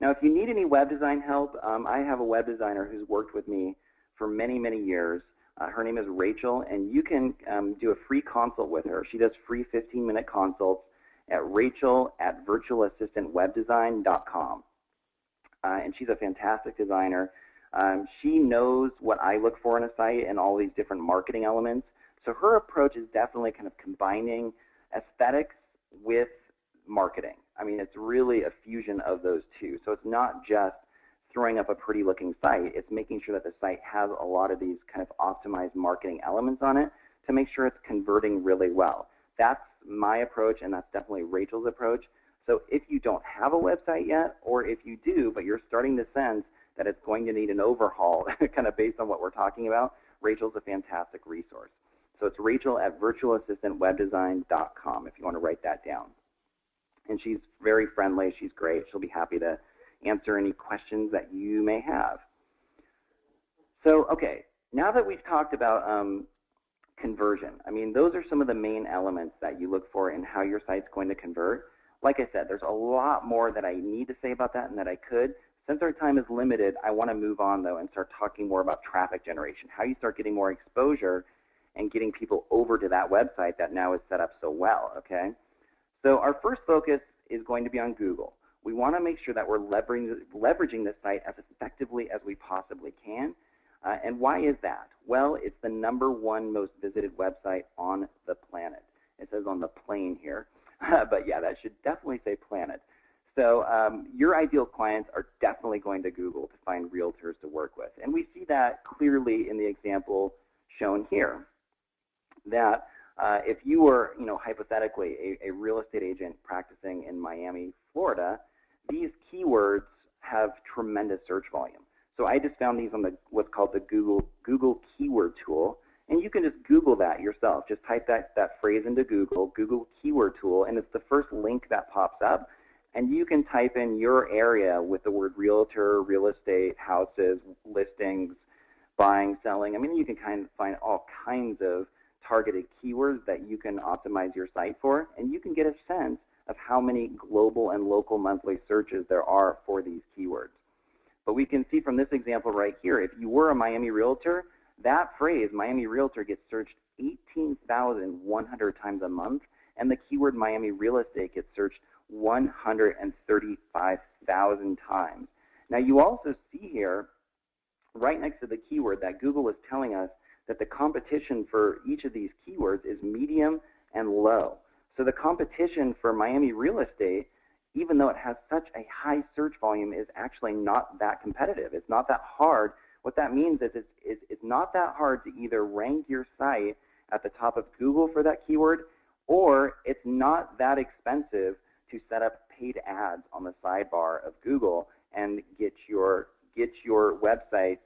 Now, if you need any web design help, I have a web designer who's worked with me for many, many years. Her name is Rachel, and you can do a free consult with her. She does free 15-minute consults at rachel@virtualassistantwebdesign.com. And she's a fantastic designer. She knows what I look for in a site and all these different marketing elements. So her approach is definitely kind of combining aesthetics with marketing. I mean, it's really a fusion of those two. So it's not just throwing up a pretty looking site. It's making sure that the site has a lot of these kind of optimized marketing elements on it to make sure it's converting really well. That's my approach, and that's definitely Rachel's approach. So if you don't have a website yet, or if you do, but you're starting to sense that it's going to need an overhaul, kind of based on what we're talking about, Rachel's a fantastic resource. So it's Rachel at virtualassistantwebdesign.com if you want to write that down. And she's very friendly. She's great. She'll be happy to answer any questions that you may have. So, okay, now that we've talked about conversion, I mean, those are some of the main elements that you look for in how your site's going to convert. Like I said, there's a lot more that I need to say about that and that I could. Since our time is limited, I want to move on, though, and start talking more about traffic generation, how you start getting more exposure and getting people over to that website that now is set up so well, okay? So our first focus is going to be on Google. We want to make sure that we're leveraging this site as effectively as we possibly can. And why is that? Well, it's the #1 most visited website on the planet. It says on the plane here. But yeah, that should definitely say planet. So your ideal clients are definitely going to Google to find realtors to work with. And we see that clearly in the example shown here. That if you were, hypothetically a real estate agent practicing in Miami, Florida, these keywords have tremendous search volume. So I just found these on what's called the Google Keyword Tool, and you can just Google that yourself. Just type that phrase into Google Keyword Tool, and it's the first link that pops up. And you can type in your area with the word realtor, real estate, houses, listings, buying, selling. I mean, you can kind of find all kinds of targeted keywords that you can optimize your site for, and you can get a sense of how many global and local monthly searches there are for these keywords. But we can see from this example right here, if you were a Miami realtor, that phrase, Miami realtor, gets searched 18,100 times a month, and the keyword Miami real estate gets searched 135,000 times. Now you also see here, right next to the keyword, that Google is telling us that the competition for each of these keywords is medium and low. So the competition for Miami real estate, even though it has such a high search volume, is actually not that competitive. It's not that hard. What that means is it's not that hard to either rank your site at the top of Google for that keyword, or it's not that expensive to set up paid ads on the sidebar of Google and get your websites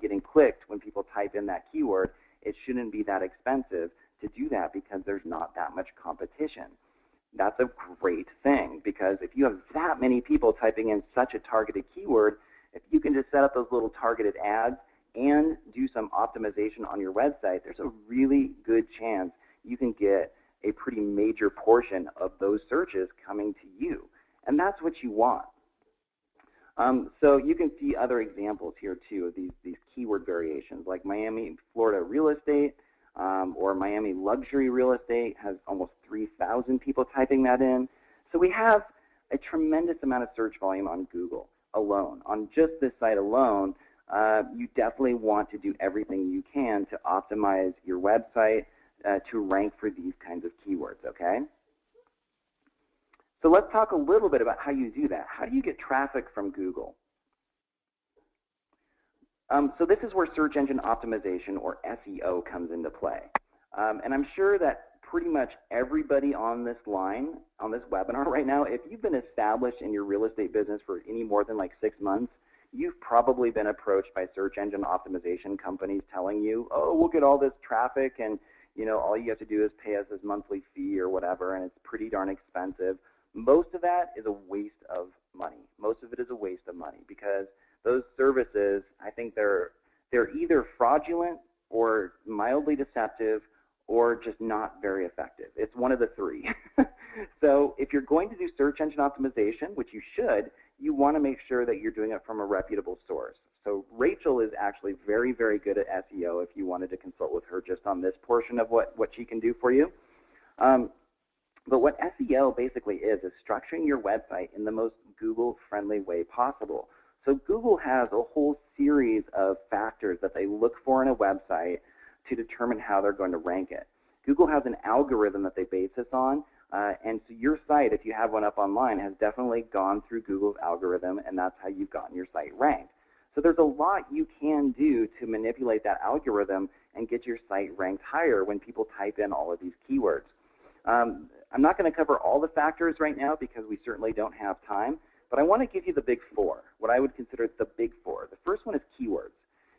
getting clicked when people type in that keyword. It shouldn't be that expensive to do that because there's not that much competition. That's a great thing, because if you have that many people typing in such a targeted keyword, if you can just set up those little targeted ads and do some optimization on your website, there's a really good chance you can get a pretty major portion of those searches coming to you. And that's what you want. So you can see other examples here too of these keyword variations, like Miami, Florida real estate, or Miami luxury real estate has almost 3,000 people typing that in. So we have a tremendous amount of search volume on Google alone. On just this site alone, you definitely want to do everything you can to optimize your website to rank for these kinds of keywords, okay? So let's talk a little bit about how you do that. How do you get traffic from Google? So this is where search engine optimization, or SEO, comes into play. And I'm sure that pretty much everybody on this line, on this webinar right now, if you've been established in your real estate business for any more than like 6 months, you've probably been approached by search engine optimization companies telling you, oh, we'll get all this traffic, and all you have to do is pay us this monthly fee or whatever, and it's pretty darn expensive. Most of that is a waste of money. Most of it is a waste of money, because those services, I think they're either fraudulent or mildly deceptive or just not very effective. It's one of the three. So if you're going to do search engine optimization, which you should, you want to make sure that you're doing it from a reputable source. So Rachel is actually very, very good at SEO if you wanted to consult with her just on this portion of what she can do for you. But what SEO basically is structuring your website in the most Google-friendly way possible. So Google has a whole series of factors that they look for in a website to determine how they're going to rank it. Google has an algorithm that they base this on. And so your site, if you have one up online, has definitely gone through Google's algorithm, and that's how you've gotten your site ranked. So there's a lot you can do to manipulate that algorithm and get your site ranked higher when people type in all of these keywords. I'm not going to cover all the factors right now because we certainly don't have time, but I want to give you the big four, what I would consider the big four. The first one is keywords.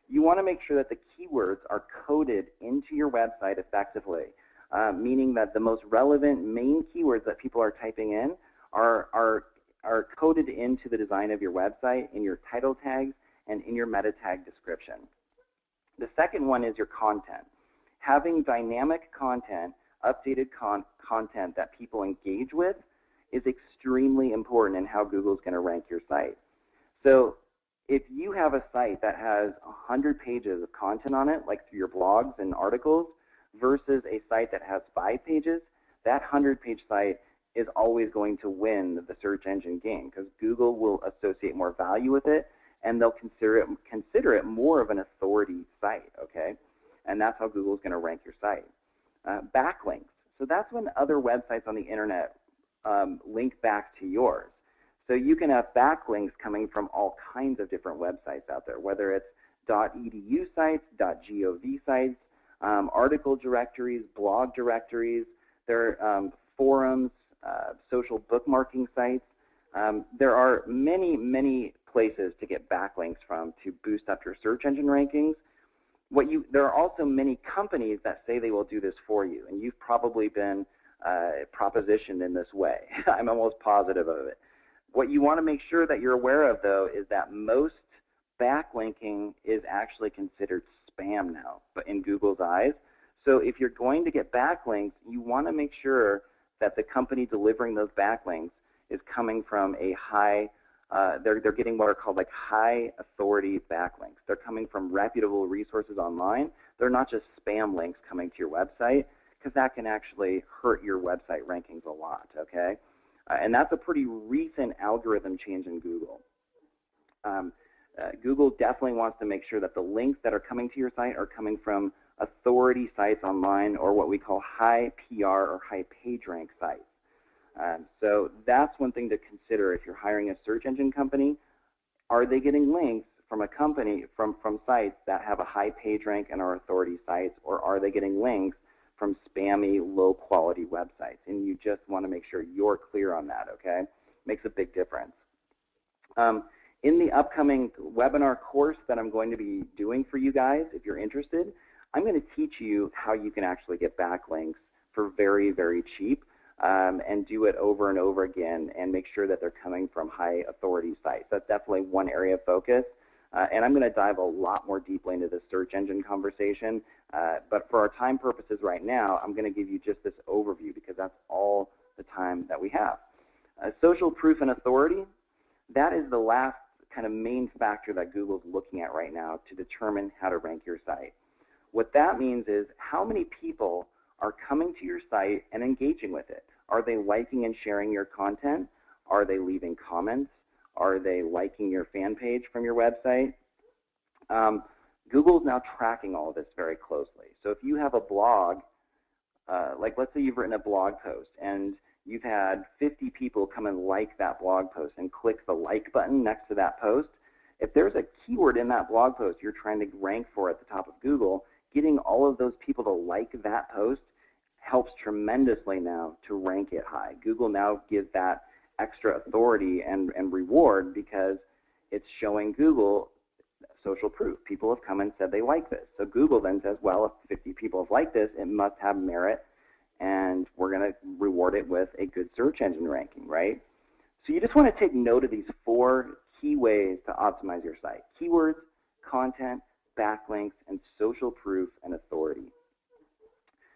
You want to make sure that the keywords are coded into your website effectively, meaning that the most relevant main keywords that people are typing in are coded into the design of your website, in your title tags, and in your meta tag description. The second one is your content. Having dynamic content, updated content that people engage with is extremely important in how Google's going to rank your site. So if you have a site that has 100 pages of content on it, like through your blogs and articles, versus a site that has 5 pages, that 100-page site is always going to win the search engine game because Google will associate more value with it, and they'll consider it more of an authority site, okay? And that's how Google's going to rank your site. Backlinks. So that's when other websites on the internet link back to yours. So you can have backlinks coming from all kinds of different websites out there, whether it's .edu sites, .gov sites, article directories, blog directories, there are forums, social bookmarking sites. There are many, many places to get backlinks from to boost up your search engine rankings. There are also many companies that say they will do this for you, and you've probably been propositioned in this way. I'm almost positive of it. What you want to make sure that you're aware of, though, is that most backlinking is actually considered spam now, but in Google's eyes. So if you're going to get backlinks, you want to make sure that the company delivering those backlinks is coming from a high, they're getting what are called like high authority backlinks. They're coming from reputable resources online. They're not just spam links coming to your website, because that can actually hurt your website rankings a lot, okay? And that's a pretty recent algorithm change in Google. Google definitely wants to make sure that the links that are coming to your site are coming from authority sites online, or what we call high PR or high page rank sites. So that's one thing to consider if you're hiring a search engine company. Are they getting links from a company, from sites that have a high page rank and are authority sites, or are they getting links from spammy, low-quality websites? And you just want to make sure you're clear on that, okay? Makes a big difference. In the upcoming webinar course that I'm going to be doing for you guys, if you're interested, I'm going to teach you how you can actually get backlinks for very, very cheap, and do it over and over again and make sure that they're coming from high authority sites. That's definitely one area of focus. And I'm going to dive a lot more deeply into the search engine conversation. But for our time purposes right now, I'm going to give you just this overview because that's all the time that we have. Social proof and authority, that is the last kind of main factor that Google's looking at right now to determine how to rank your site. What that means is how many people are coming to your site and engaging with it. Are they liking and sharing your content? Are they leaving comments? Are they liking your fan page from your website? Google is now tracking all of this very closely. So if you have a blog, like let's say you've written a blog post and you've had 50 people come and like that blog post and click the like button next to that post, if there's a keyword in that blog post you're trying to rank for at the top of Google, getting all of those people to like that post helps tremendously now to rank it high. Google now gives that extra authority and reward because it's showing Google social proof. People have come and said they like this. So Google then says, well, if 50 people have liked this, it must have merit, and we're going to reward it with a good search engine ranking, right? So you just want to take note of these 4 key ways to optimize your site: keywords, content, backlinks, and social proof and authority.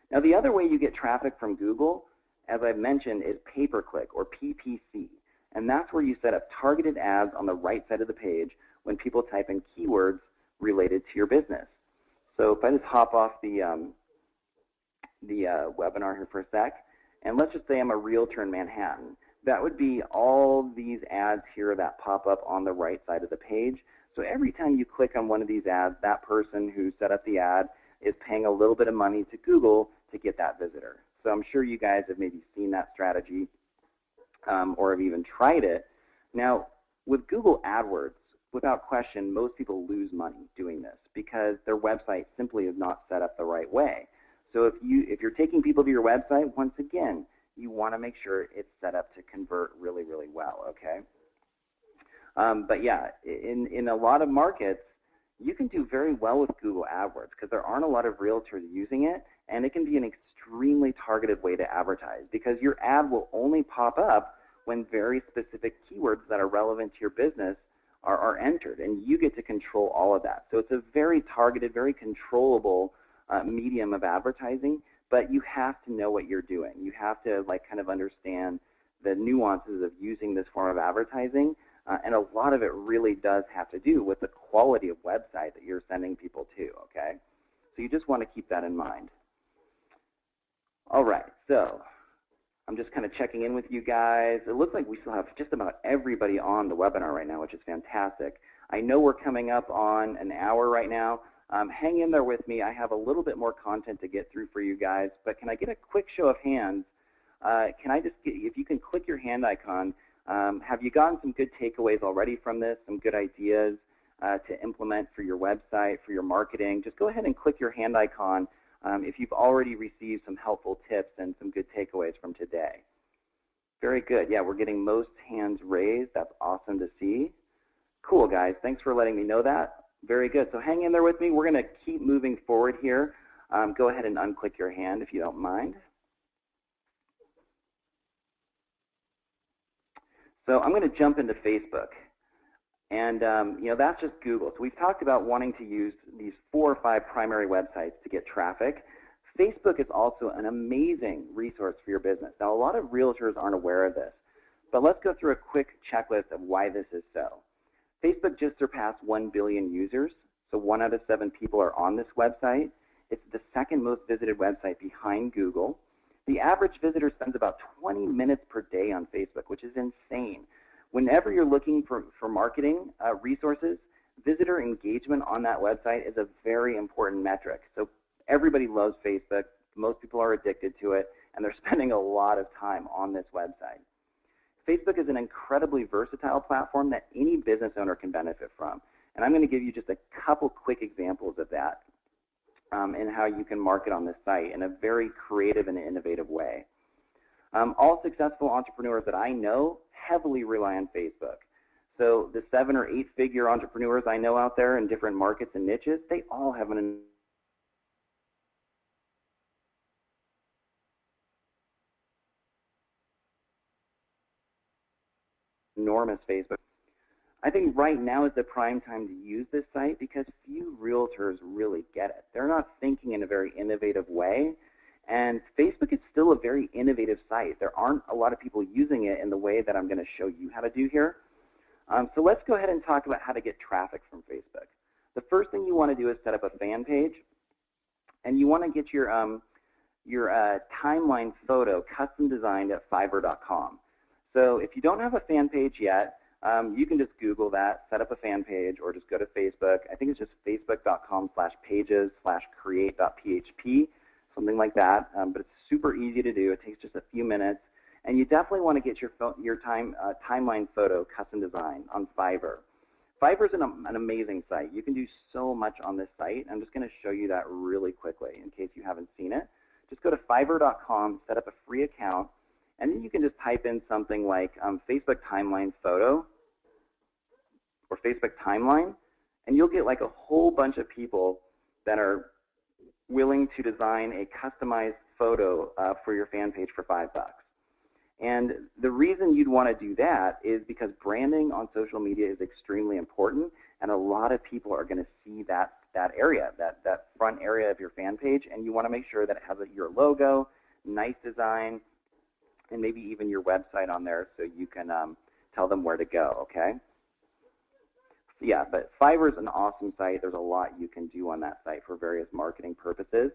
Now, the other way you get traffic from Google, as I've mentioned, is pay-per-click or PPC. And that's where you set up targeted ads on the right side of the page when people type in keywords related to your business. So if I just hop off the webinar here for a sec, and let's just say I'm a realtor in Manhattan, that would be all these ads here that pop up on the right side of the page. So every time you click on one of these ads, that person who set up the ad is paying a little bit of money to Google to get that visitor. So I'm sure you guys have maybe seen that strategy or have even tried it. Now, with Google AdWords, without question, most people lose money doing this because their website simply is not set up the right way. So if you're taking people to your website, once again, you want to make sure it's set up to convert really, really well, okay? But yeah, in a lot of markets, you can do very well with Google AdWords because there aren't a lot of realtors using it, and it can be an extremely targeted way to advertise because your ad will only pop up when very specific keywords that are relevant to your business are entered, and you get to control all of that. So it's a very targeted, very controllable medium of advertising, but you have to know what you're doing. You have to kind of understand the nuances of using this form of advertising, and a lot of it really does have to do with the quality of website that you're sending people to, okay? So you just want to keep that in mind. All right, so I'm just kind of checking in with you guys. It looks like we still have just about everybody on the webinar right now, which is fantastic. I know we're coming up on an hour right now. Hang in there with me. I have a little bit more content to get through for you guys, but can I get a quick show of hands? Can I just get, if you can click your hand icon, have you gotten some good takeaways already from this, some good ideas to implement for your website, for your marketing? Just go ahead and click your hand icon if you've already received some helpful tips and some good takeaways from today. Very good. Yeah, we're getting most hands raised. That's awesome to see. Cool, guys. Thanks for letting me know that. Very good. So hang in there with me. We're going to keep moving forward here. Go ahead and unclick your hand if you don't mind. So I'm going to jump into Facebook. And that's just Google. So we've talked about wanting to use these 4 or 5 primary websites to get traffic. Facebook is also an amazing resource for your business. Now, a lot of realtors aren't aware of this, but let's go through a quick checklist of why this is so. Facebook just surpassed 1 billion users, so 1 out of 7 people are on this website. It's the second most visited website behind Google. The average visitor spends about 20 minutes per day on Facebook, which is insane. Whenever you're looking for marketing resources, visitor engagement on that website is a very important metric. So everybody loves Facebook. Most people are addicted to it, and they're spending a lot of time on this website. Facebook is an incredibly versatile platform that any business owner can benefit from. And I'm going to give you just a couple quick examples of that and how you can market on this site in a very creative and innovative way. All successful entrepreneurs that I know heavily rely on Facebook. So the 7- or 8-figure entrepreneurs I know out there in different markets and niches, they all have an enormous Facebook. I think right now is the prime time to use this site because few realtors really get it. They're not thinking in a very innovative way, and Facebook is still a very innovative site. There aren't a lot of people using it in the way that I'm going to show you how to do here. So let's go ahead and talk about how to get traffic from Facebook. The first thing you want to do is set up a fan page, and you want to get your timeline photo custom designed at Fiverr.com. So if you don't have a fan page yet, you can just Google that, set up a fan page, or just go to Facebook. I think it's just facebook.com/pages/create.php, something like that. But it's super easy to do. It takes just a few minutes. And you definitely want to get your timeline photo custom design on Fiverr. Fiverr is an amazing site. You can do so much on this site. I'm just going to show you that really quickly in case you haven't seen it. Just go to Fiverr.com, set up a free account, and then you can just type in something like Facebook timeline photo or Facebook timeline, and you'll get like a whole bunch of people that are willing to design a customized photo for your fan page for $5. And the reason you'd want to do that is because branding on social media is extremely important, and a lot of people are going to see that area, that front area of your fan page, and you want to make sure that it has your logo, nice design, and maybe even your website on there so you can tell them where to go, okay? So yeah, but Fiverr is an awesome site. There's a lot you can do on that site for various marketing purposes.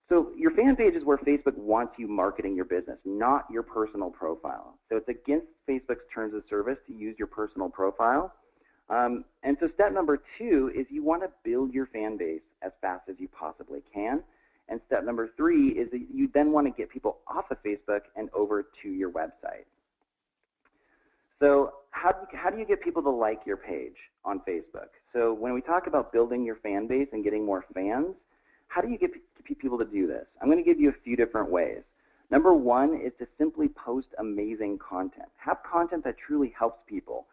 So your fan page is where Facebook wants you marketing your business, not your personal profile. So it's against Facebook's terms of service to use your personal profile. And so step number 2 is you want to build your fan base as fast as you possibly can. And step number 3 is that you then want to get people off of Facebook and over to your website. So how do you get people to like your page on Facebook? So when we talk about building your fan base and getting more fans, how do you get people to do this? I'm going to give you a few different ways. Number 1 is to simply post amazing content. Have content that truly helps people.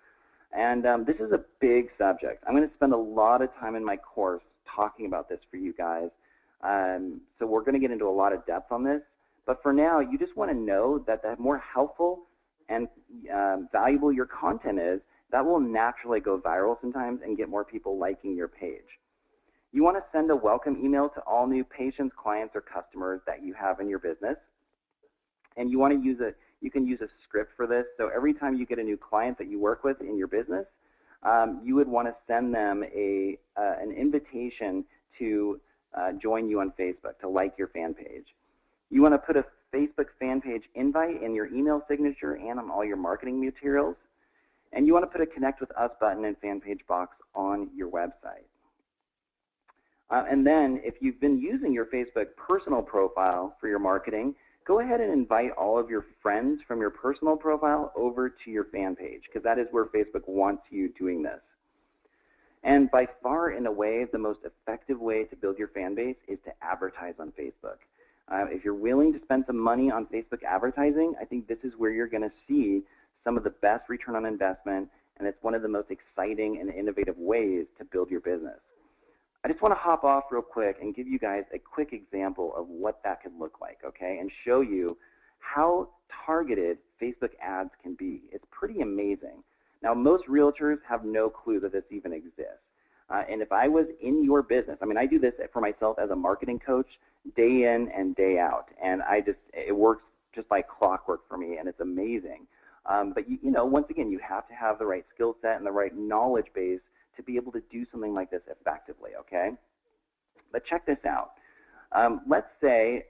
And this is a big subject. I'm going to spend a lot of time in my course talking about this for you guys. So we're going to get into a lot of depth on this. But for now, you just want to know that the more helpful and valuable your content is, that will naturally go viral sometimes and get more people liking your page. You want to send a welcome email to all new patients, clients, or customers that you have in your business. And you want to use you can use a script for this. So every time you get a new client that you work with in your business, you would want to send them an invitation to join you on Facebook, to like your fan page. You want to put a Facebook fan page invite in your email signature and on all your marketing materials. And you want to put a Connect with Us button and fan page box on your website. And then if you've been using your Facebook personal profile for your marketing, go ahead and invite all of your friends from your personal profile over to your fan page, because that is where Facebook wants you doing this. And by far and away, the most effective way to build your fan base is to advertise on Facebook. If you're willing to spend some money on Facebook advertising, I think this is where you're going to see some of the best return on investment, and it's one of the most exciting and innovative ways to build your business. I just want to hop off real quick and give you guys a quick example of what that could look like, okay, and show you how targeted Facebook ads can be. It's pretty amazing. Now, most realtors have no clue that this even exists. And if I was in your business, I mean, I do this for myself as a marketing coach day in and day out, and it works just like clockwork for me, and it's amazing. But you know, once again, you have to have the right skill set and the right knowledge base to be able to do something like this effectively, okay? But check this out. Let's say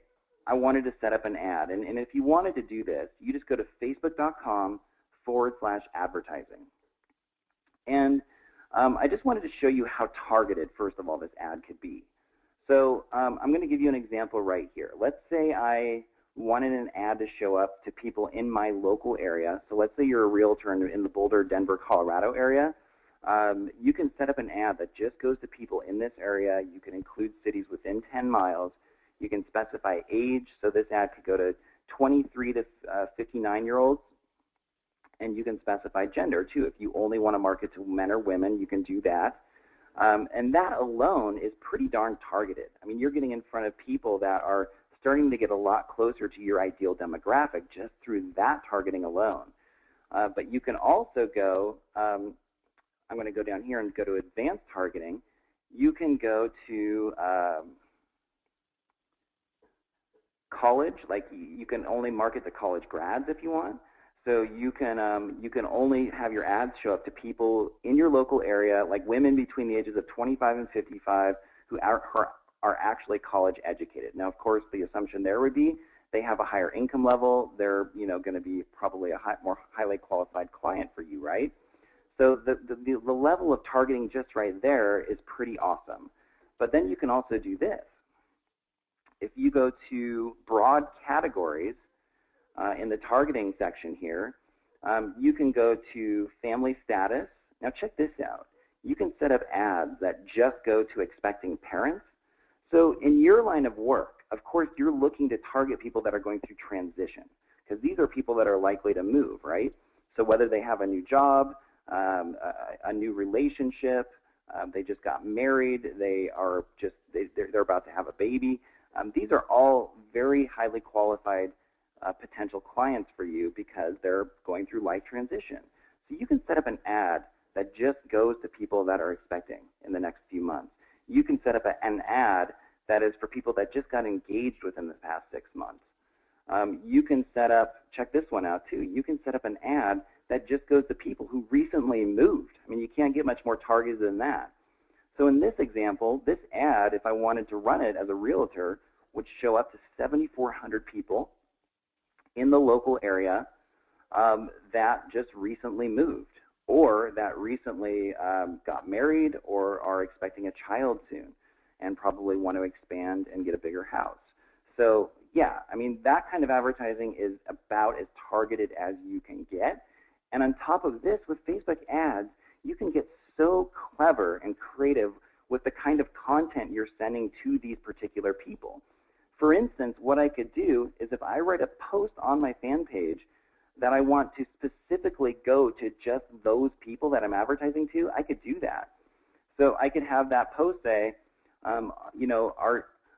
I wanted to set up an ad, and if you wanted to do this, you just go to facebook.com/advertising. And I just wanted to show you how targeted, first of all, this ad could be. So I'm going to give you an example right here. Let's say I wanted an ad to show up to people in my local area. So let's say you're a realtor in the Boulder, Denver, Colorado area. You can set up an ad that just goes to people in this area. You can include cities within 10 miles. You can specify age, so this ad could go to 23 to 59-year-olds. And you can specify gender, too. If you only want to market to men or women, you can do that. And that alone is pretty darn targeted. I mean, you're getting in front of people that are starting to get a lot closer to your ideal demographic just through that targeting alone. But you can also go, I'm going to go down here and go to advanced targeting. You can go to college, like you can only market to college grads if you want. So you can only have your ads show up to people in your local area, like women between the ages of 25 and 55 who are actually college educated. Now, of course, the assumption there would be they have a higher income level. They're going to be probably a more highly qualified client for you, right? So the level of targeting just right there is pretty awesome. But then you can also do this. If you go to broad categories, in the targeting section here, you can go to family status. Now check this out. You can set up ads that just go to expecting parents. So in your line of work, of course, you're looking to target people that are going through transition, because these are people that are likely to move, right? So whether they have a new job, a new relationship, they just got married, they're about to have a baby. These are all very highly qualified potential clients for you because they're going through life transition. So you can set up an ad that just goes to people that are expecting in the next few months. You can set up an ad that is for people that just got engaged within the past 6 months. You can set up, check this one out too, you can set up an ad that just goes to people who recently moved. I mean, you can't get much more targeted than that. So in this example, this ad, if I wanted to run it as a realtor, would show up to 7,400 people in the local area that just recently moved, or that recently got married or are expecting a child soon. and probably want to expand and get a bigger house. So yeah, I mean, that kind of advertising is about as targeted as you can get. And on top of this, with Facebook ads, you can get so clever and creative with the kind of content you're sending to these particular people. For instance, what I could do is if I write a post on my fan page that I want to specifically go to just those people that I'm advertising to, I could do that. So I could have that post say, you know,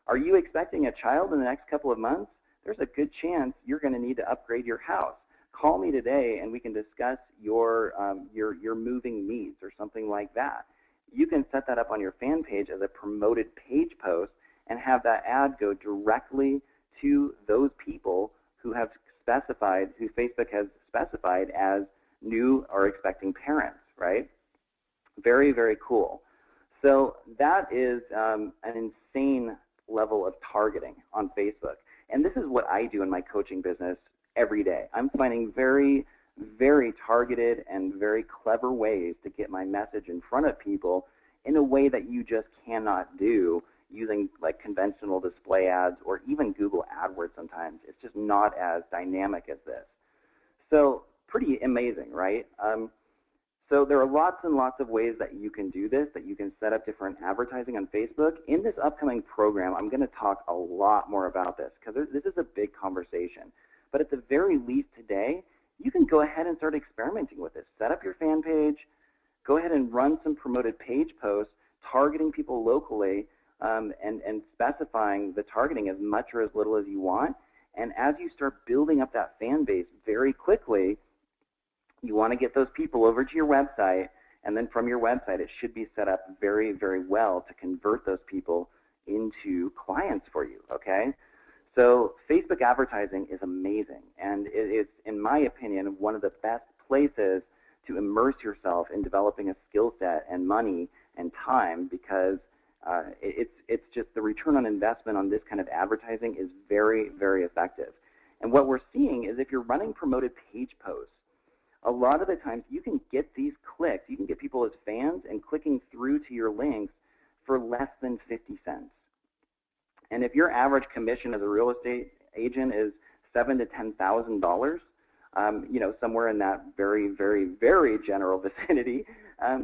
are you expecting a child in the next couple of months? There's a good chance you're going to need to upgrade your house. Call me today and we can discuss your moving needs or something like that. You can set that up on your fan page as a promoted page post and have that ad go directly to those people who have specified, who Facebook has specified as new or expecting parents, right? Very, very cool. So that is an insane level of targeting on Facebook. And this is what I do in my coaching business every day. I'm finding very, very targeted and very clever ways to get my message in front of people in a way that you just cannot do using like conventional display ads or even Google AdWords sometimes. It's just not as dynamic as this. So pretty amazing, right? So there are lots and lots of ways that you can do this, that you can set up different advertising on Facebook. In this upcoming program, I'm going to talk a lot more about this because this is a big conversation. But at the very least today, you can go ahead and start experimenting with this. Set up your fan page, go ahead and run some promoted page posts, targeting people locally and specifying the targeting as much or as little as you want. And as you start building up that fan base very quickly, you want to get those people over to your website, and then from your website it should be set up very, very well to convert those people into clients for you, okay? So Facebook advertising is amazing, and it is, in my opinion, one of the best places to immerse yourself in developing a skill set and money and time because it's just the return on investment on this kind of advertising is very, very effective. And what we're seeing is if you're running promoted page posts, a lot of the times you can get these clicks, you can get people as fans and clicking through to your links for less than 50 cents. And if your average commission as a real estate agent is $7,000 to $10,000, you know, somewhere in that very, very, very general vicinity,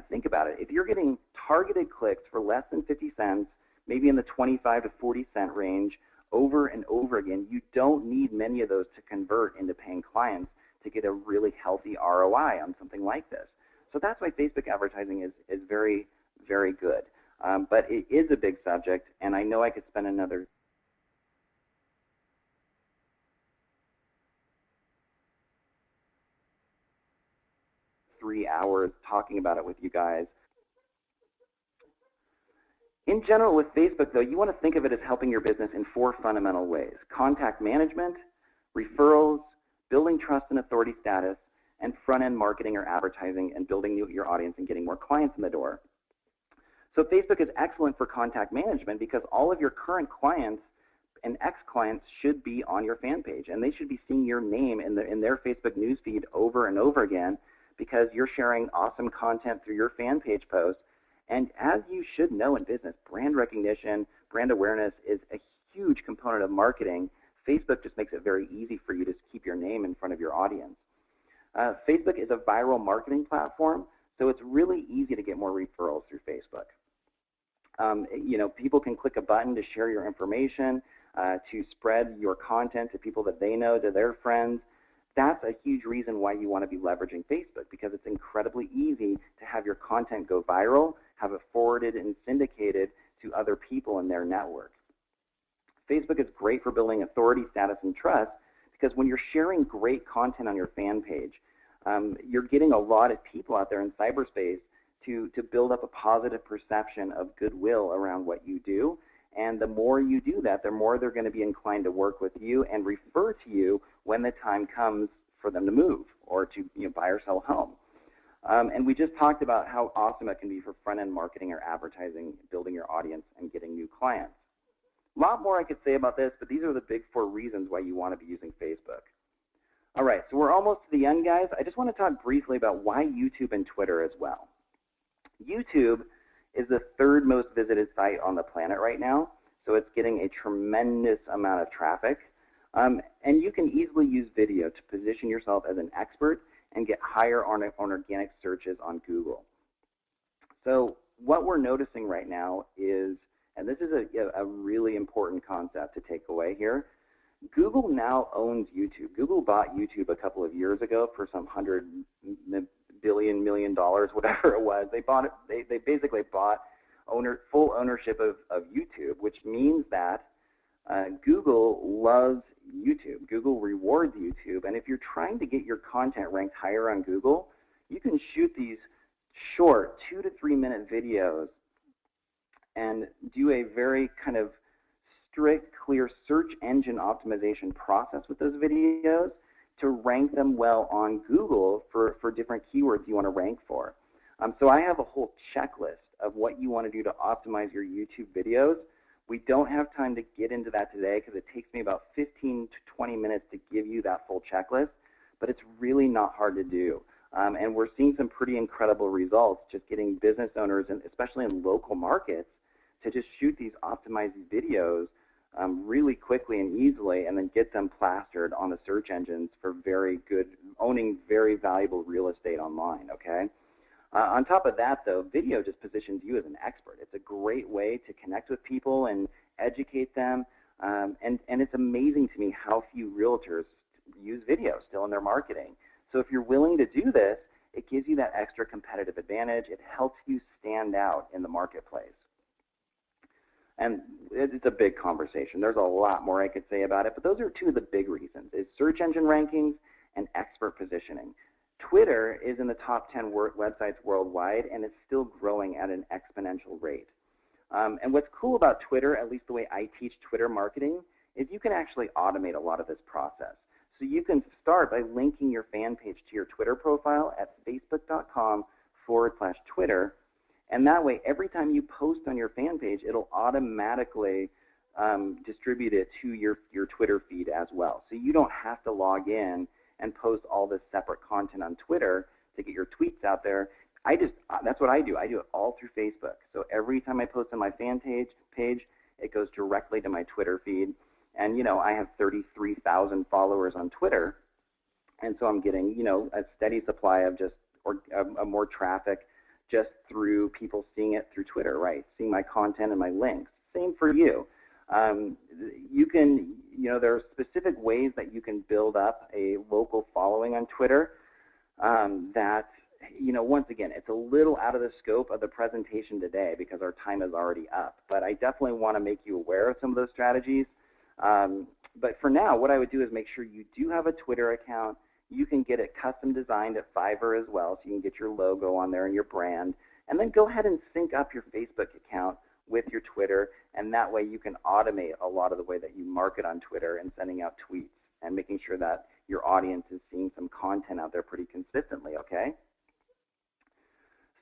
think about it. If you're getting targeted clicks for less than 50 cents, maybe in the 25 to 40 cent range, over and over again, you don't need many of those to convert into paying clients to get a really healthy ROI on something like this. So that's why Facebook advertising is very, very good. But it is a big subject, and I know I could spend another three hours talking about it with you guys. In general, with Facebook, though, you want to think of it as helping your business in four fundamental ways: contact management, referrals, building trust and authority status, and front-end marketing or advertising and building your audience and getting more clients in the door. So Facebook is excellent for contact management because all of your current clients and ex-clients should be on your fan page, and they should be seeing your name in their Facebook newsfeed over and over again because you're sharing awesome content through your fan page posts. And as you should know in business, brand recognition, brand awareness is a huge component of marketing. Facebook just makes it very easy for you to keep your name in front of your audience. Facebook is a viral marketing platform, so it's really easy to get more referrals through Facebook. You know, people can click a button to share your information, to spread your content to people that they know, to their friends. That's a huge reason why you want to be leveraging Facebook, because it's incredibly easy to have your content go viral, have it forwarded and syndicated to other people in their network. Facebook is great for building authority, status, and trust because when you're sharing great content on your fan page, you're getting a lot of people out there in cyberspace to build up a positive perception of goodwill around what you do. And the more you do that, the more they're going to be inclined to work with you and refer to you when the time comes for them to move or to buy or sell a home. And we just talked about how awesome it can be for front-end marketing or advertising, building your audience and getting new clients. A lot more I could say about this, but these are the big four reasons why you want to be using Facebook. All right, so we're almost to the end, guys. I just want to talk briefly about why YouTube and Twitter as well. YouTube is the third most visited site on the planet right now. So it's getting a tremendous amount of traffic. And you can easily use video to position yourself as an expert and get higher on organic searches on Google. So what we're noticing right now is, and this is a really important concept to take away here, Google now owns YouTube. Google bought YouTube a couple of years ago for some $100 million, whatever it was. They bought it. They basically bought full ownership of YouTube, which means that Google loves YouTube. Google rewards YouTube, and if you're trying to get your content ranked higher on Google, you can shoot these short 2 to 3 minute videos and do a very kind of strict, clear search engine optimization process with those videos to rank them well on Google for different keywords you want to rank for. So I have a whole checklist of what you want to do to optimize your YouTube videos. We don't have time to get into that today because it takes me about 15 to 20 minutes to give you that full checklist, but it's really not hard to do. And we're seeing some pretty incredible results just getting business owners, and especially in local markets, to just shoot these optimized videos really quickly and easily, and then get them plastered on the search engines for very good, owning very valuable real estate online, okay? On top of that, though, video just positions you as an expert. It's a great way to connect with people and educate them, and it's amazing to me how few realtors use video still in their marketing. So if you're willing to do this, it gives you that extra competitive advantage. It helps you stand out in the marketplace. And it's a big conversation. There's a lot more I could say about it, but those are two of the big reasons, is search engine rankings and expert positioning. Twitter is in the top 10 websites worldwide, and it's still growing at an exponential rate. And what's cool about Twitter, at least the way I teach Twitter marketing, is you can actually automate a lot of this process. So you can start by linking your fan page to your Twitter profile at facebook.com/Twitter. And that way, every time you post on your fan page, it'll automatically distribute it to your Twitter feed as well. So you don't have to log in and post all this separate content on Twitter to get your tweets out there. That's what I do. I do it all through Facebook. So every time I post on my fan page, it goes directly to my Twitter feed. And, you know, I have 33,000 followers on Twitter. And so I'm getting, you know, a steady supply of more traffic just through people seeing it through Twitter, right? Seeing my content and my links. Same for you. You can, you know, there are specific ways that you can build up a local following on Twitter that, you know, once again, it's a little out of the scope of the presentation today because our time is already up. But I definitely want to make you aware of some of those strategies. But for now, what I would do is make sure you do have a Twitter account. You can get it custom designed at Fiverr as well, so you can get your logo on there and your brand. And then go ahead and sync up your Facebook account with your Twitter, and that way you can automate a lot of the way that you market on Twitter and sending out tweets and making sure that your audience is seeing some content out there pretty consistently, okay?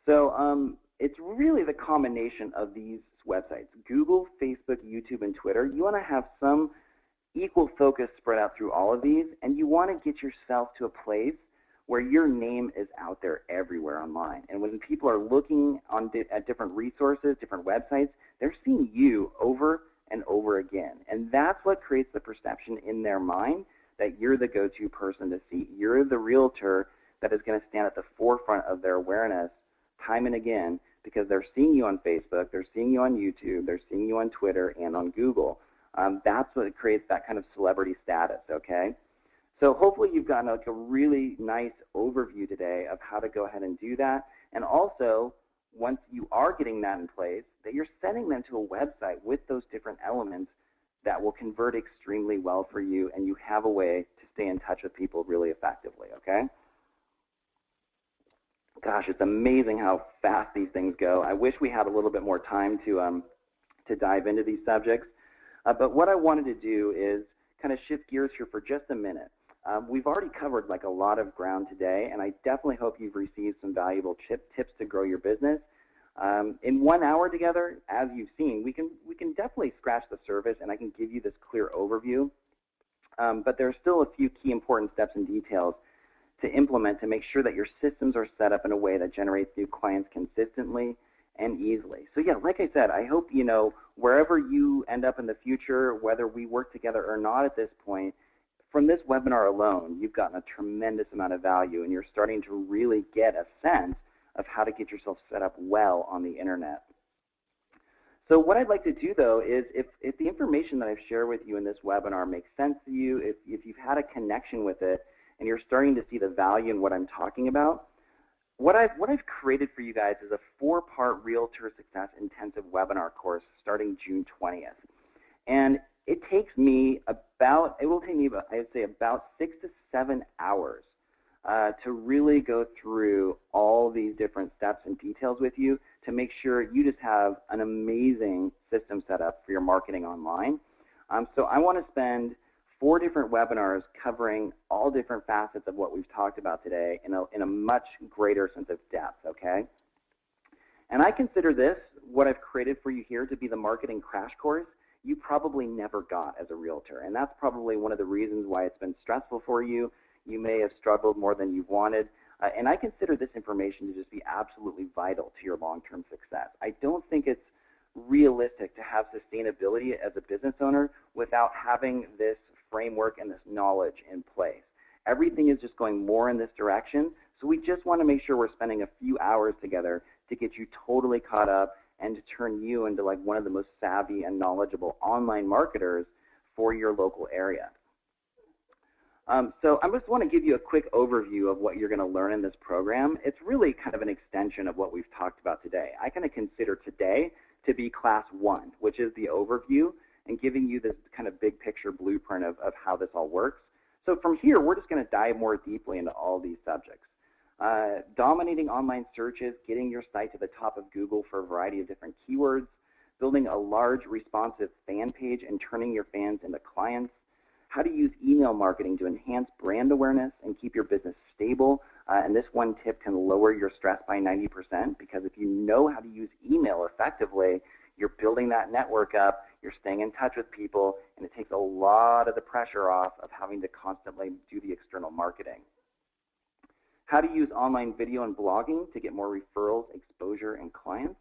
So it's really the combination of these websites, Google, Facebook, YouTube, and Twitter. You want to have some equal focus spread out through all of these, and you want to get yourself to a place where your name is out there everywhere online. And when people are looking at different resources, different websites, they're seeing you over and over again. And that's what creates the perception in their mind that you're the go-to person to see. You're the realtor that is going to stand at the forefront of their awareness time and again because they're seeing you on Facebook, they're seeing you on YouTube, they're seeing you on Twitter and on Google. That's what creates that kind of celebrity status, okay? So hopefully you've gotten like a really nice overview today of how to go ahead and do that. And also, once you are getting that in place, that you're sending them to a website with those different elements that will convert extremely well for you, and you have a way to stay in touch with people really effectively, okay? Gosh, it's amazing how fast these things go. I wish we had a little bit more time to dive into these subjects. But what I wanted to do is kind of shift gears here for just a minute. We've already covered like a lot of ground today, and I definitely hope you've received some valuable tips to grow your business. In 1 hour together, as you've seen, we can definitely scratch the surface, and I can give you this clear overview. But there are still a few key important steps and details to implement to make sure that your systems are set up in a way that generates new clients consistently and easily. So yeah, like I said, I hope, wherever you end up in the future, whether we work together or not at this point, from this webinar alone, you've gotten a tremendous amount of value, and you're starting to really get a sense of how to get yourself set up well on the internet. So what I'd like to do, though, is if the information that I've shared with you in this webinar makes sense to you, if you've had a connection with it and you're starting to see the value in what I'm talking about, what I've created for you guys is a 4-part Realtor Success Intensive webinar course starting June 20th. And it will take me about, I'd say, about 6 to 7 hours to really go through all these different steps and details with you to make sure you just have an amazing system set up for your marketing online. So I want to spend 4 different webinars covering all different facets of what we've talked about today in a much greater sense of depth, okay? And I consider this, what I've created for you here, to be the marketing crash course you probably never got as a realtor. And that's probably one of the reasons why it's been stressful for you. You may have struggled more than you've wanted. And I consider this information to just be absolutely vital to your long-term success. I don't think it's realistic to have sustainability as a business owner without having this framework and this knowledge in place. Everything is just going more in this direction, so we just want to make sure we're spending a few hours together to get you totally caught up and to turn you into like one of the most savvy and knowledgeable online marketers for your local area. So I just want to give you a quick overview of what you're going to learn in this program. It's really kind of an extension of what we've talked about today. I kind of consider today to be class 1, which is the overview and giving you this kind of big picture blueprint of how this all works. So from here, we're just going to dive more deeply into all these subjects. Dominating online searches, getting your site to the top of Google for a variety of different keywords, building a large responsive fan page and turning your fans into clients, how to use email marketing to enhance brand awareness and keep your business stable. And this one tip can lower your stress by 90%, because if you know how to use email effectively, you're building that network up, you're staying in touch with people, and it takes a lot of the pressure off of having to constantly do the external marketing. How to use online video and blogging to get more referrals, exposure, and clients.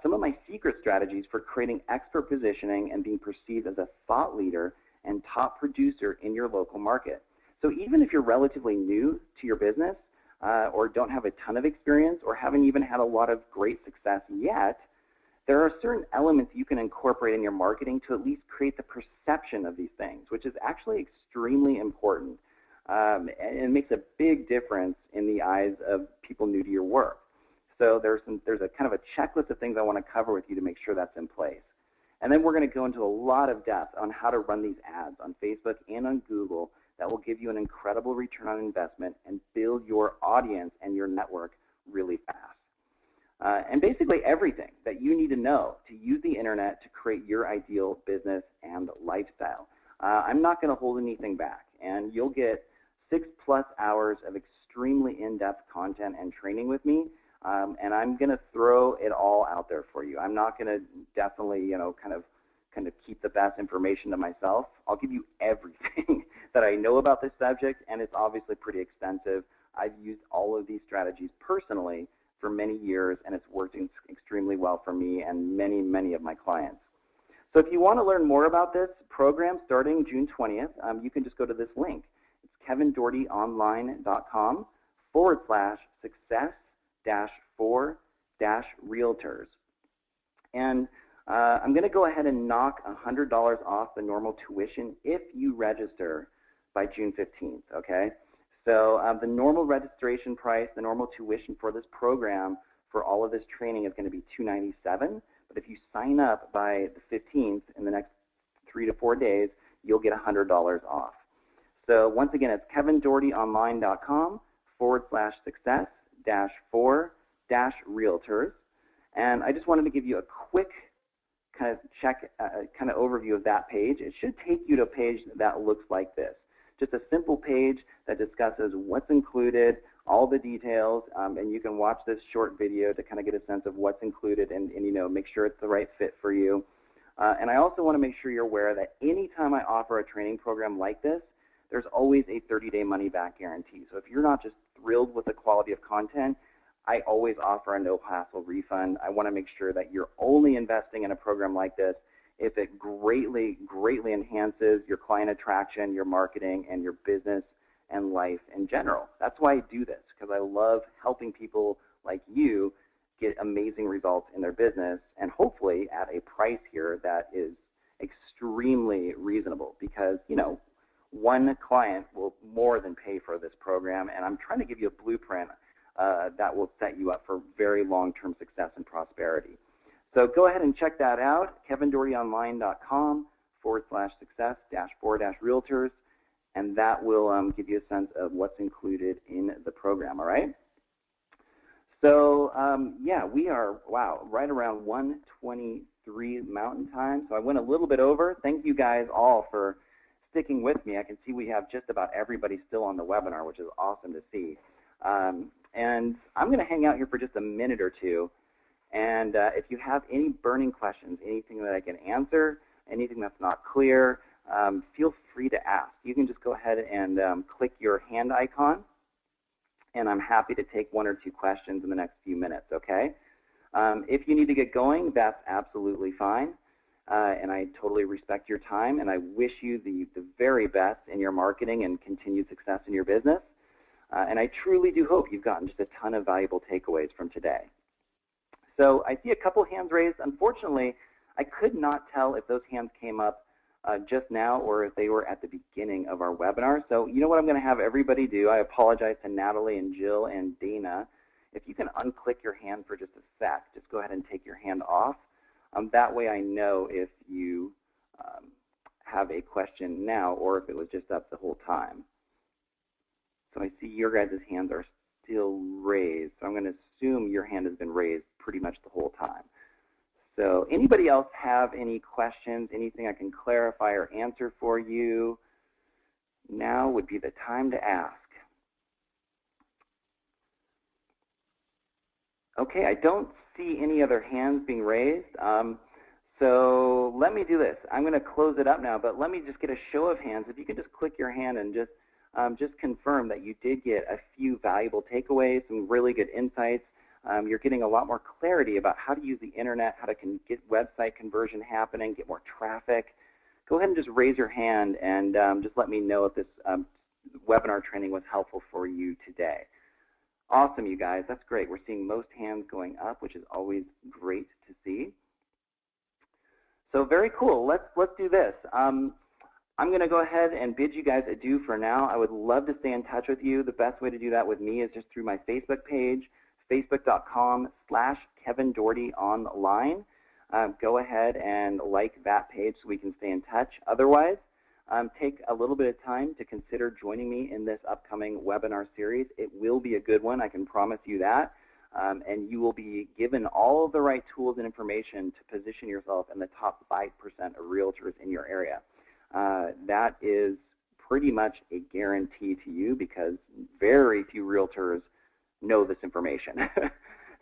Some of my secret strategies for creating expert positioning and being perceived as a thought leader and top producer in your local market. So even if you're relatively new to your business or don't have a ton of experience or haven't even had a lot of great success yet, there are certain elements you can incorporate in your marketing to at least create the perception of these things, which is actually extremely important. And it makes a big difference in the eyes of people new to your work. So there's a kind of a checklist of things I want to cover with you to make sure that's in place. And then we're going to go into a lot of depth on how to run these ads on Facebook and on Google that will give you an incredible return on investment and build your audience and your network really fast. And basically everything that you need to know to use the internet to create your ideal business and lifestyle. I'm not going to hold anything back, and you'll get 6+ hours of extremely in-depth content and training with me, and I'm going to throw it all out there for you. I'm not going to definitely, kind of keep the best information to myself. I'll give you everything that I know about this subject, and it's obviously pretty extensive. I've used all of these strategies personally for many years, and it's working extremely well for me and many, many of my clients. So if you want to learn more about this program starting June 20th, you can just go to this link. It's kevindohertyonline.com/success-for-realtors. And I'm going to go ahead and knock $100 off the normal tuition if you register by June 15th, okay? So the normal registration price, the normal tuition for this program for all of this training is going to be $297. But if you sign up by the 15th in the next 3 to 4 days, you'll get $100 off. So once again, it's kevindoherty.online.com/success-for-realtors. And I just wanted to give you a quick kind of overview of that page. It should take you to a page that looks like this. Just a simple page that discusses what's included, all the details, and you can watch this short video to kind of get a sense of what's included and make sure it's the right fit for you. And I also want to make sure you're aware that anytime I offer a training program like this, there's always a 30-day money-back guarantee. So if you're not just thrilled with the quality of content, I always offer a no-hassle refund. I want to make sure that you're only investing in a program like this if it greatly, greatly enhances your client attraction, your marketing, and your business and life in general. That's why I do this, because I love helping people like you get amazing results in their business, and hopefully at a price here that is extremely reasonable, because, you know, one client will more than pay for this program, and I'm trying to give you a blueprint that will set you up for very long-term success and prosperity. So go ahead and check that out, kevindohertyonline.com/success-for-realtors, and that will give you a sense of what's included in the program, all right? So, yeah, we are, wow, right around 1:23 Mountain Time, so I went a little bit over. Thank you guys all for sticking with me. I can see we have just about everybody still on the webinar, which is awesome to see. And I'm going to hang out here for just a minute or two, and if you have any burning questions, anything that I can answer, anything that's not clear, feel free to ask. You can just go ahead and click your hand icon, and I'm happy to take one or two questions in the next few minutes, okay? If you need to get going, that's absolutely fine, and I totally respect your time, and I wish you the very best in your marketing and continued success in your business, and I truly do hope you've gotten just a ton of valuable takeaways from today. So I see a couple hands raised. Unfortunately, I could not tell if those hands came up just now or if they were at the beginning of our webinar. So you know what I'm going to have everybody do? I apologize to Natalie and Jill and Dana. If you can unclick your hand for just a sec, just go ahead and take your hand off. That way I know if you have a question now or if it was just up the whole time. So I see your guys' hands are still raised. So I'm going to assume your hand has been raised pretty much the whole time. So anybody else have any questions, anything I can clarify or answer for you? Now would be the time to ask. Okay, I don't see any other hands being raised. So let me do this. I'm going to close it up now, but let me just get a show of hands. If you can just click your hand and just confirm that you did get a few valuable takeaways, some really good insights. You're getting a lot more clarity about how to use the internet, how to get website conversion happening, get more traffic. Go ahead and just raise your hand and just let me know if this webinar training was helpful for you today. Awesome, you guys. That's great. We're seeing most hands going up, which is always great to see. So very cool. Let's do this. I'm going to go ahead and bid you guys adieu for now. I would love to stay in touch with you. The best way to do that with me is just through my Facebook page, facebook.com/KevinDohertyOnline. Go ahead and like that page so we can stay in touch. Otherwise, take a little bit of time to consider joining me in this upcoming webinar series. It will be a good one, I can promise you that. And you will be given all of the right tools and information to position yourself in the top 5% of realtors in your area. That is pretty much a guarantee to you because very few realtors know this information.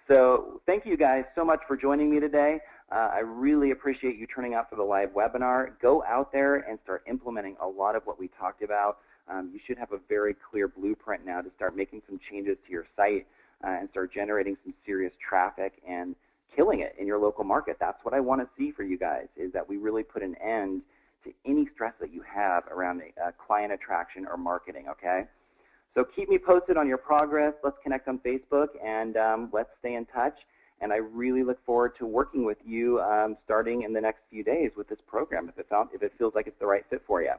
So thank you guys so much for joining me today. I really appreciate you turning out for the live webinar. Go out there and start implementing a lot of what we talked about. You should have a very clear blueprint now to start making some changes to your site and start generating some serious traffic and killing it in your local market. That's what I want to see for you guys, is that we really put an end to any stress that you have around client attraction or marketing, okay? So keep me posted on your progress. Let's connect on Facebook, and let's stay in touch. And I really look forward to working with you starting in the next few days with this program if it feels like it's the right fit for you.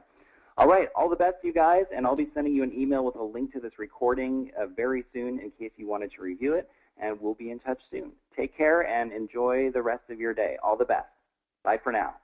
All right, all the best, you guys, and I'll be sending you an email with a link to this recording very soon in case you wanted to review it, and we'll be in touch soon. Take care and enjoy the rest of your day. All the best. Bye for now.